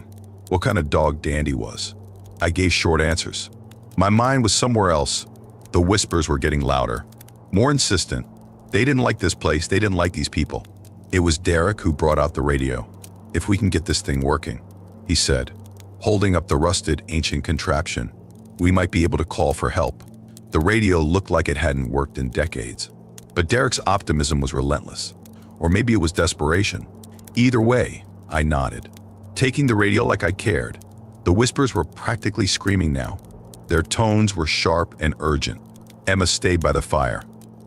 what kind of dog Dandy was. I gave short answers. My mind was somewhere else. The whispers were getting louder, more insistent. They didn't like this place, they didn't like these people. It was Derek who brought out the radio. "If we can get this thing working," he said, holding up the rusted, ancient contraption, "we might be able to call for help." The radio looked like it hadn't worked in decades. But Derek's optimism was relentless. Or maybe it was desperation. Either way, I nodded, taking the radio like I cared. The whispers were practically screaming now. Their tones were sharp and urgent. Emma stayed by the fire.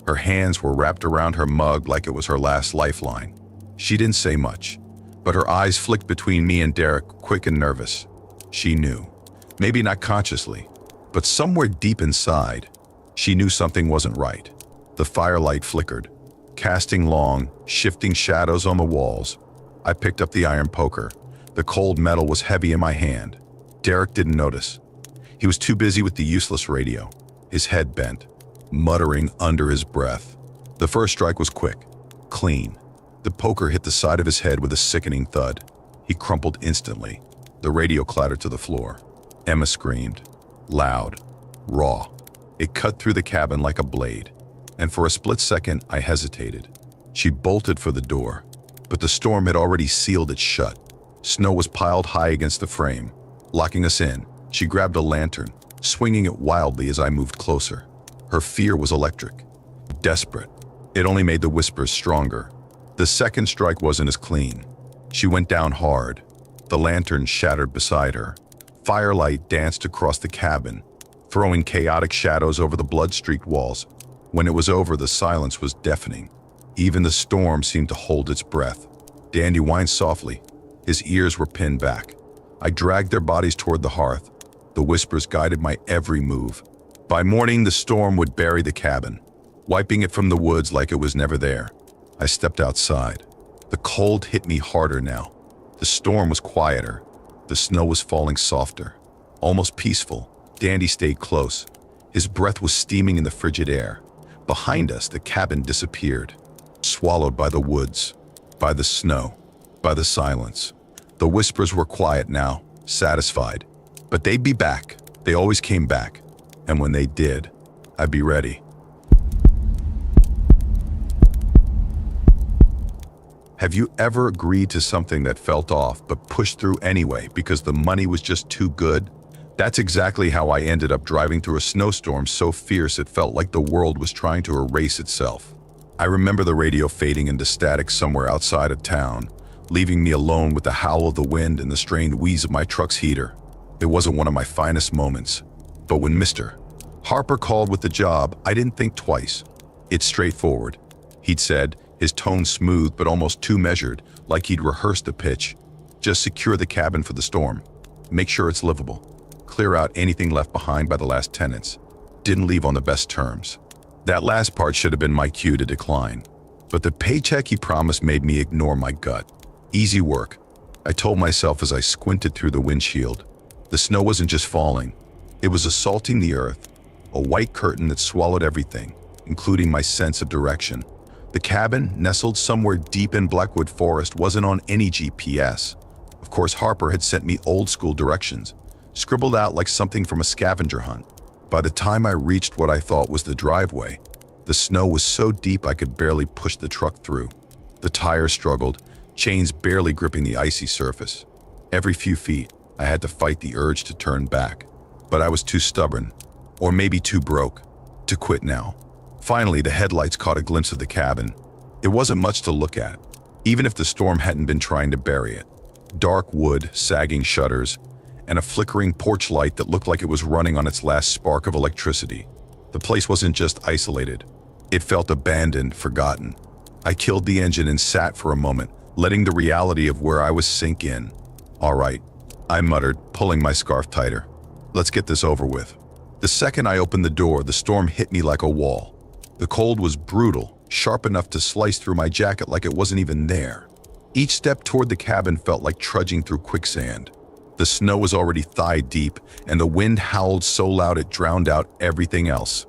Her hands were wrapped around her mug like it was her last lifeline. She didn't say much, but her eyes flicked between me and Derek, quick and nervous. She knew. Maybe not consciously, but somewhere deep inside, she knew something wasn't right. The firelight flickered, casting long, shifting shadows on the walls. I picked up the iron poker. The cold metal was heavy in my hand. Derek didn't notice. He was too busy with the useless radio, his head bent, muttering under his breath. The first strike was quick, clean. The poker hit the side of his head with a sickening thud. He crumpled instantly. The radio clattered to the floor. Emma screamed, loud, raw. It cut through the cabin like a blade. And for a split second, I hesitated. She bolted for the door, but the storm had already sealed it shut. Snow was piled high against the frame, locking us in. She grabbed a lantern, swinging it wildly as I moved closer. Her fear was electric, desperate. It only made the whispers stronger. The second strike wasn't as clean. She went down hard. The lantern shattered beside her. Firelight danced across the cabin, throwing chaotic shadows over the blood-streaked walls. When it was over, the silence was deafening. Even the storm seemed to hold its breath. Dandy whined softly. His ears were pinned back. I dragged their bodies toward the hearth. The whispers guided my every move. By morning, the storm would bury the cabin, wiping it from the woods like it was never there. I stepped outside. The cold hit me harder now. The storm was quieter. The snow was falling softer, almost peaceful. Dandy stayed close. His breath was steaming in the frigid air. Behind us, the cabin disappeared, swallowed by the woods, by the snow, by the silence. The whispers were quiet now, satisfied. But they'd be back. They always came back. And when they did, I'd be ready. Have you ever agreed to something that felt off but pushed through anyway because the money was just too good? That's exactly how I ended up driving through a snowstorm so fierce it felt like the world was trying to erase itself. I remember the radio fading into static somewhere outside of town, leaving me alone with the howl of the wind and the strained wheeze of my truck's heater. It wasn't one of my finest moments, but when Mr. Harper called with the job, I didn't think twice. It's straightforward, he'd said, his tone smooth but almost too measured, like he'd rehearsed a pitch. Just secure the cabin for the storm. Make sure it's livable. Clear out anything left behind by the last tenants. Didn't leave on the best terms. That last part should have been my cue to decline. But the paycheck he promised made me ignore my gut. Easy work, I told myself as I squinted through the windshield. The snow wasn't just falling. It was assaulting the earth, a white curtain that swallowed everything, including my sense of direction. The cabin, nestled somewhere deep in Blackwood Forest, wasn't on any GPS. Of course, Harper had sent me old-school directions, scribbled out like something from a scavenger hunt. By the time I reached what I thought was the driveway, the snow was so deep I could barely push the truck through. The tires struggled, chains barely gripping the icy surface. Every few feet, I had to fight the urge to turn back. But I was too stubborn, or maybe too broke, to quit now. Finally, the headlights caught a glimpse of the cabin. It wasn't much to look at, even if the storm hadn't been trying to bury it. Dark wood, sagging shutters, and a flickering porch light that looked like it was running on its last spark of electricity. The place wasn't just isolated. It felt abandoned, forgotten. I killed the engine and sat for a moment, letting the reality of where I was sink in. All right, I muttered, pulling my scarf tighter. Let's get this over with. The second I opened the door, the storm hit me like a wall. The cold was brutal, sharp enough to slice through my jacket like it wasn't even there. Each step toward the cabin felt like trudging through quicksand. The snow was already thigh-deep, and the wind howled so loud it drowned out everything else.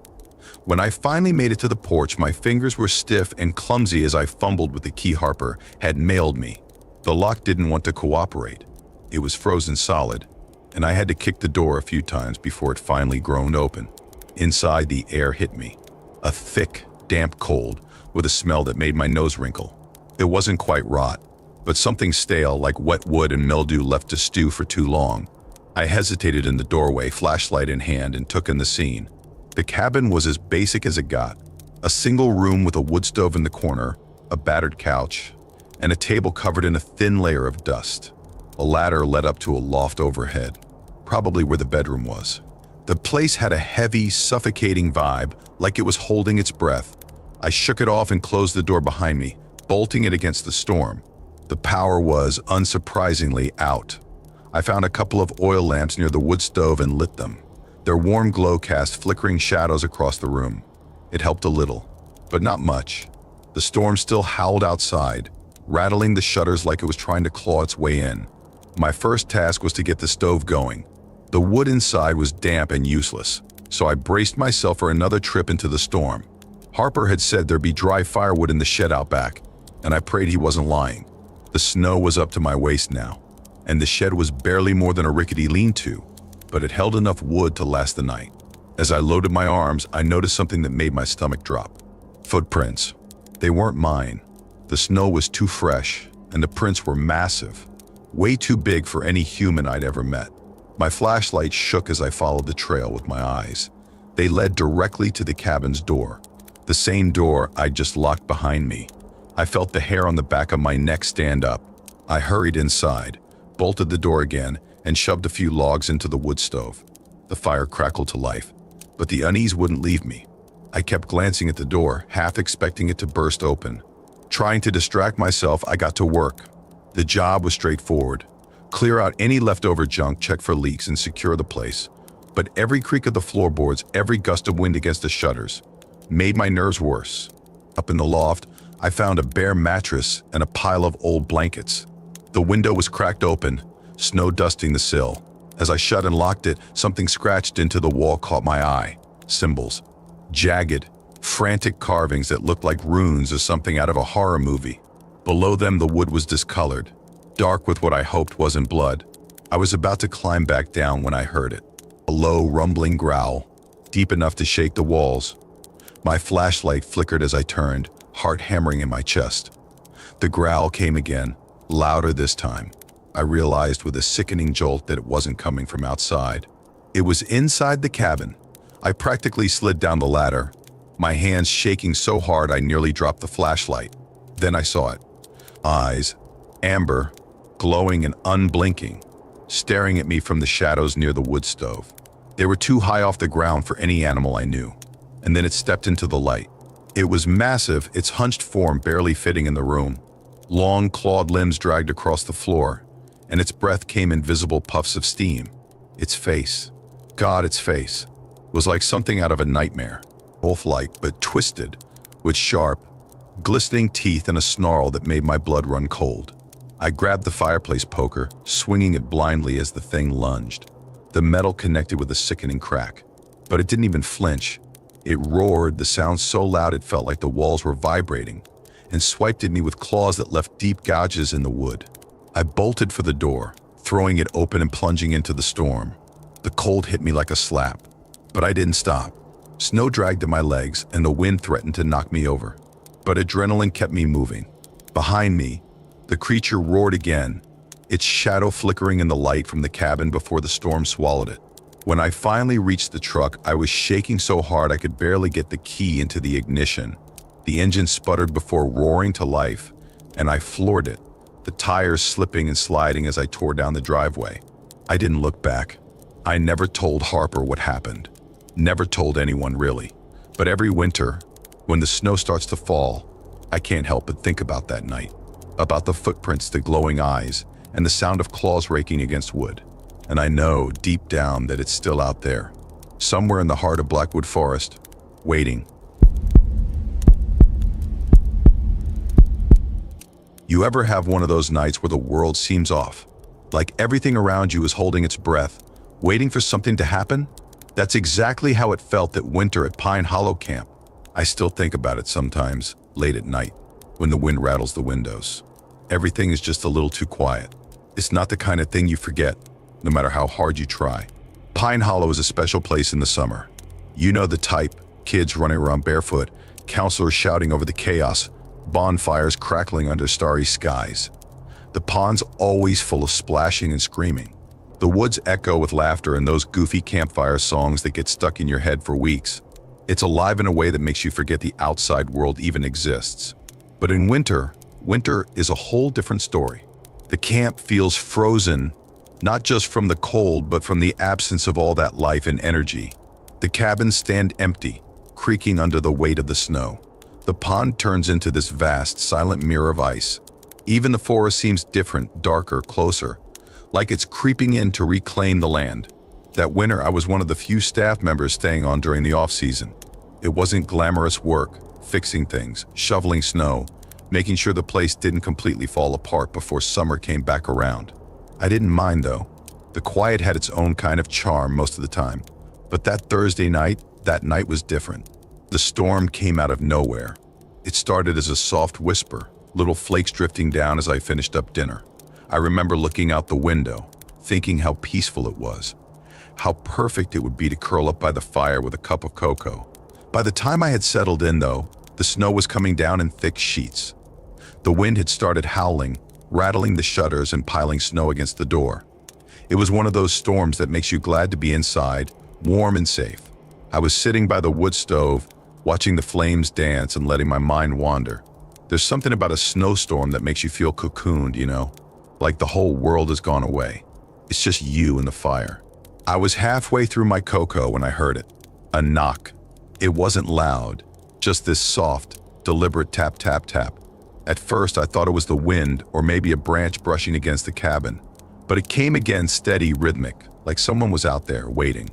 When I finally made it to the porch, my fingers were stiff and clumsy as I fumbled with the key Harper had mailed me. The lock didn't want to cooperate. It was frozen solid, and I had to kick the door a few times before it finally groaned open. Inside, the air hit me. A thick, damp cold with a smell that made my nose wrinkle. It wasn't quite rot, but something stale like wet wood and mildew left to stew for too long. I hesitated in the doorway, flashlight in hand, and took in the scene. The cabin was as basic as it got. A single room with a wood stove in the corner, a battered couch, and a table covered in a thin layer of dust. A ladder led up to a loft overhead, probably where the bedroom was. The place had a heavy, suffocating vibe, like it was holding its breath. I shook it off and closed the door behind me, bolting it against the storm. The power was, unsurprisingly, out. I found a couple of oil lamps near the wood stove and lit them. Their warm glow cast flickering shadows across the room. It helped a little, but not much. The storm still howled outside, rattling the shutters like it was trying to claw its way in. My first task was to get the stove going. The wood inside was damp and useless, so I braced myself for another trip into the storm. Harper had said there'd be dry firewood in the shed out back, and I prayed he wasn't lying. The snow was up to my waist now, and the shed was barely more than a rickety lean-to, but it held enough wood to last the night. As I loaded my arms, I noticed something that made my stomach drop. Footprints. They weren't mine. The snow was too fresh, and the prints were massive, way too big for any human I'd ever met. My flashlight shook as I followed the trail with my eyes. They led directly to the cabin's door, the same door I'd just locked behind me. I felt the hair on the back of my neck stand up. I hurried inside, bolted the door again, and shoved a few logs into the wood stove. The fire crackled to life, but the unease wouldn't leave me. I kept glancing at the door, half expecting it to burst open. Trying to distract myself, I got to work. The job was straightforward. Clear out any leftover junk, check for leaks, and secure the place. But every creak of the floorboards, every gust of wind against the shutters, made my nerves worse. Up in the loft, I found a bare mattress and a pile of old blankets. The window was cracked open, snow dusting the sill. As I shut and locked it, something scratched into the wall caught my eye. Symbols. Jagged, frantic carvings that looked like runes or something out of a horror movie. Below them, the wood was discolored, dark with what I hoped wasn't blood. I was about to climb back down when I heard it. A low, rumbling growl, deep enough to shake the walls. My flashlight flickered as I turned, heart hammering in my chest. The growl came again, louder this time. I realized with a sickening jolt that it wasn't coming from outside. It was inside the cabin. I practically slid down the ladder, my hands shaking so hard I nearly dropped the flashlight. Then I saw it. Eyes, amber, glowing and unblinking, staring at me from the shadows near the wood stove. They were too high off the ground for any animal I knew. And then it stepped into the light. It was massive, its hunched form barely fitting in the room. Long, clawed limbs dragged across the floor, and its breath came in visible puffs of steam. Its face, God, its face, was like something out of a nightmare. Wolf-like, but twisted, with sharp, glistening teeth and a snarl that made my blood run cold. I grabbed the fireplace poker, swinging it blindly as the thing lunged. The metal connected with a sickening crack, but it didn't even flinch. It roared, the sound so loud it felt like the walls were vibrating, and swiped at me with claws that left deep gouges in the wood. I bolted for the door, throwing it open and plunging into the storm. The cold hit me like a slap, but I didn't stop. Snow dragged at my legs, and the wind threatened to knock me over. But adrenaline kept me moving. Behind me, the creature roared again, its shadow flickering in the light from the cabin before the storm swallowed it. When I finally reached the truck, I was shaking so hard I could barely get the key into the ignition. The engine sputtered before roaring to life, and I floored it, the tires slipping and sliding as I tore down the driveway. I didn't look back. I never told Harper what happened. Never told anyone, really. But every winter, when the snow starts to fall, I can't help but think about that night. About the footprints, the glowing eyes, and the sound of claws raking against wood. And I know, deep down, that it's still out there, somewhere in the heart of Blackwood Forest, waiting. You ever have one of those nights where the world seems off? Like everything around you is holding its breath, waiting for something to happen? That's exactly how it felt that winter at Pine Hollow Camp. I still think about it sometimes, late at night, when the wind rattles the windows. Everything is just a little too quiet. It's not the kind of thing you forget, no matter how hard you try. Pine Hollow is a special place in the summer. You know the type, kids running around barefoot, counselors shouting over the chaos, bonfires crackling under starry skies. The pond's always full of splashing and screaming. The woods echo with laughter and those goofy campfire songs that get stuck in your head for weeks. It's alive in a way that makes you forget the outside world even exists. But in winter is a whole different story. The camp feels frozen, not just from the cold, but from the absence of all that life and energy. The cabins stand empty, creaking under the weight of the snow. The pond turns into this vast, silent mirror of ice. Even the forest seems different, darker, closer, like it's creeping in to reclaim the land. That winter, I was one of the few staff members staying on during the off-season. It wasn't glamorous work, fixing things, shoveling snow, making sure the place didn't completely fall apart before summer came back around. I didn't mind, though. The quiet had its own kind of charm most of the time. But that Thursday night, that night was different. The storm came out of nowhere. It started as a soft whisper, little flakes drifting down as I finished up dinner. I remember looking out the window, thinking how peaceful it was, how perfect it would be to curl up by the fire with a cup of cocoa. By the time I had settled in, though, the snow was coming down in thick sheets. The wind had started howling, rattling the shutters and piling snow against the door. It was one of those storms that makes you glad to be inside, warm and safe. I was sitting by the wood stove, watching the flames dance and letting my mind wander. There's something about a snowstorm that makes you feel cocooned, like the whole world has gone away. It's just you and the fire. I was halfway through my cocoa when I heard it. A knock. It wasn't loud, just this soft, deliberate tap, tap, tap. At first, I thought it was the wind or maybe a branch brushing against the cabin. But it came again steady, rhythmic, like someone was out there waiting.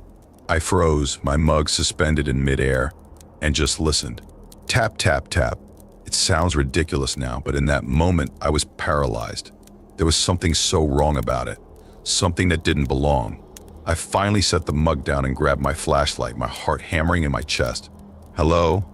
I froze, my mug suspended in midair, and just listened. Tap, tap, tap. It sounds ridiculous now, but in that moment, I was paralyzed. There was something so wrong about it, something that didn't belong. I finally set the mug down and grabbed my flashlight, my heart hammering in my chest. "Hello?"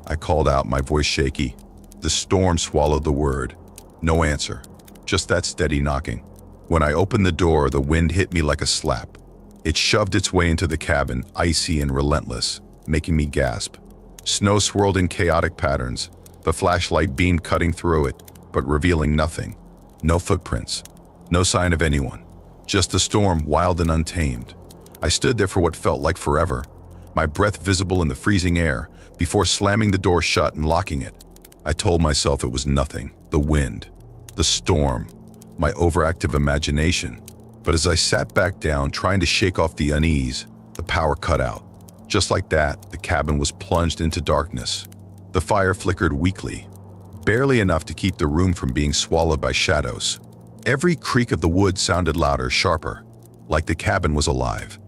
I called out, my voice shaky. The storm swallowed the word. No answer, just that steady knocking. When I opened the door, the wind hit me like a slap. It shoved its way into the cabin, icy and relentless, making me gasp. Snow swirled in chaotic patterns, the flashlight beam cutting through it, but revealing nothing. No footprints, no sign of anyone. Just the storm, wild and untamed. I stood there for what felt like forever, my breath visible in the freezing air, before slamming the door shut and locking it. I told myself it was nothing, the wind, the storm, my overactive imagination. But as I sat back down, trying to shake off the unease, the power cut out. Just like that, the cabin was plunged into darkness. The fire flickered weakly, barely enough to keep the room from being swallowed by shadows. Every creak of the wood sounded louder, sharper, like the cabin was alive.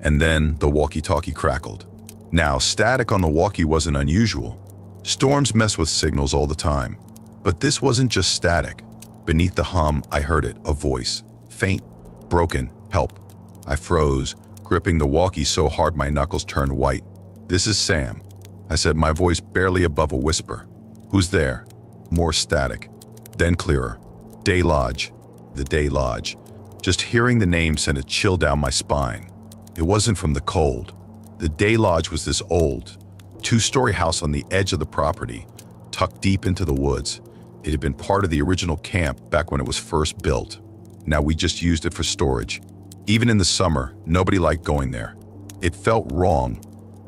And then the walkie-talkie crackled. Now, static on the walkie wasn't unusual. Storms mess with signals all the time. But this wasn't just static. Beneath the hum, I heard it, a voice. Faint, broken, help. I froze, gripping the walkie so hard my knuckles turned white. "This is Sam," I said, my voice barely above a whisper. "Who's there?" More static, then clearer. "Day Lodge." The Day Lodge. Just hearing the name sent a chill down my spine. It wasn't from the cold. The Day Lodge was this old, two-story house on the edge of the property, tucked deep into the woods. It had been part of the original camp back when it was first built. Now we just used it for storage. Even in the summer, nobody liked going there. It felt wrong,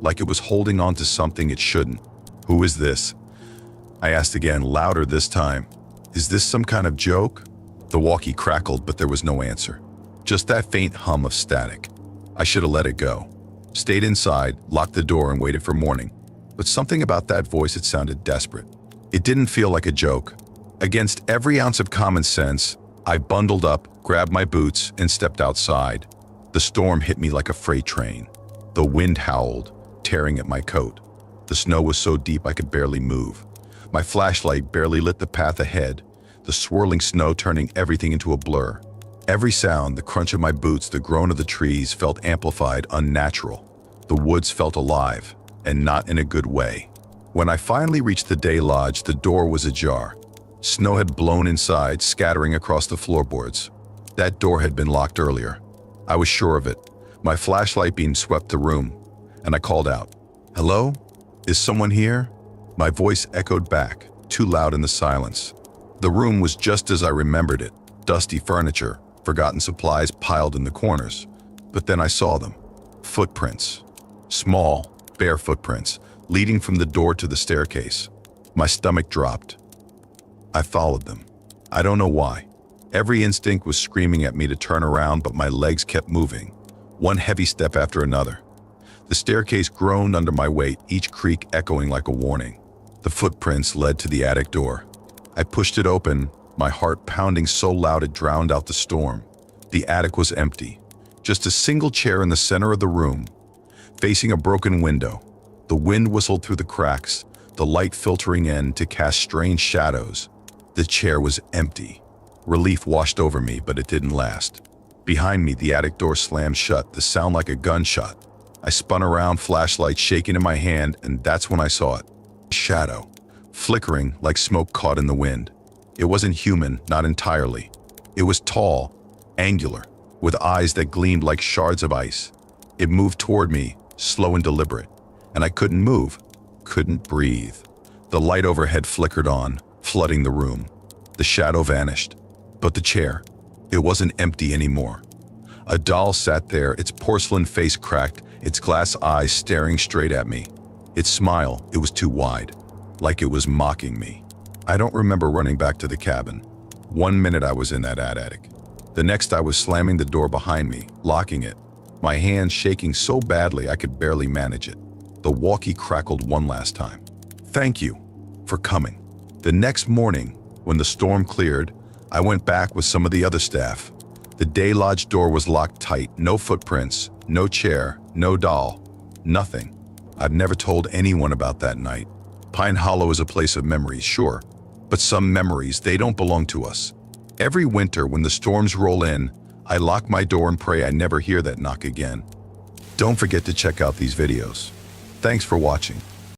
like it was holding on to something it shouldn't. "Who is this?" I asked again, louder this time. "Is this some kind of joke?" The walkie crackled, but there was no answer. Just that faint hum of static. I should have let it go. Stayed inside, locked the door, and waited for morning. But something about that voice, it sounded desperate. It didn't feel like a joke. Against every ounce of common sense, I bundled up, grabbed my boots, and stepped outside. The storm hit me like a freight train. The wind howled, tearing at my coat. The snow was so deep I could barely move. My flashlight barely lit the path ahead, the swirling snow turning everything into a blur. Every sound, the crunch of my boots, the groan of the trees, felt amplified, unnatural. The woods felt alive, and not in a good way. When I finally reached the Day Lodge, the door was ajar. Snow had blown inside, scattering across the floorboards. That door had been locked earlier. I was sure of it. My flashlight beam swept the room, and I called out, "Hello? Is someone here?" My voice echoed back, too loud in the silence. The room was just as I remembered it. Dusty furniture, forgotten supplies piled in the corners. But then I saw them. Footprints. Small, bare footprints, leading from the door to the staircase. My stomach dropped. I followed them. I don't know why. Every instinct was screaming at me to turn around, but my legs kept moving, one heavy step after another. The staircase groaned under my weight, each creak echoing like a warning. The footprints led to the attic door. I pushed it open, my heart pounding so loud it drowned out the storm. The attic was empty. Just a single chair in the center of the room, facing a broken window. The wind whistled through the cracks, the light filtering in to cast strange shadows. The chair was empty. Relief washed over me, but it didn't last. Behind me, the attic door slammed shut, the sound like a gunshot. I spun around, flashlight shaking in my hand, and that's when I saw it. A shadow, flickering like smoke caught in the wind. It wasn't human, not entirely. It was tall, angular, with eyes that gleamed like shards of ice. It moved toward me, slow and deliberate, and I couldn't move, couldn't breathe. The light overhead flickered on, flooding the room. The shadow vanished, but the chair, it wasn't empty anymore. A doll sat there, its porcelain face cracked, its glass eyes staring straight at me. Its smile, it was too wide, like it was mocking me. I don't remember running back to the cabin. 1 minute I was in that attic. The next I was slamming the door behind me, locking it, my hands shaking so badly I could barely manage it. The walkie crackled one last time. Thank you for coming. The next morning, when the storm cleared, I went back with some of the other staff. The day lodge door was locked tight, no footprints, no chair, no doll, nothing. I've never told anyone about that night. Pine Hollow is a place of memories, sure, but some memories, they don't belong to us. Every winter when the storms roll in, I lock my door and pray I never hear that knock again. Don't forget to check out these videos. Thanks for watching.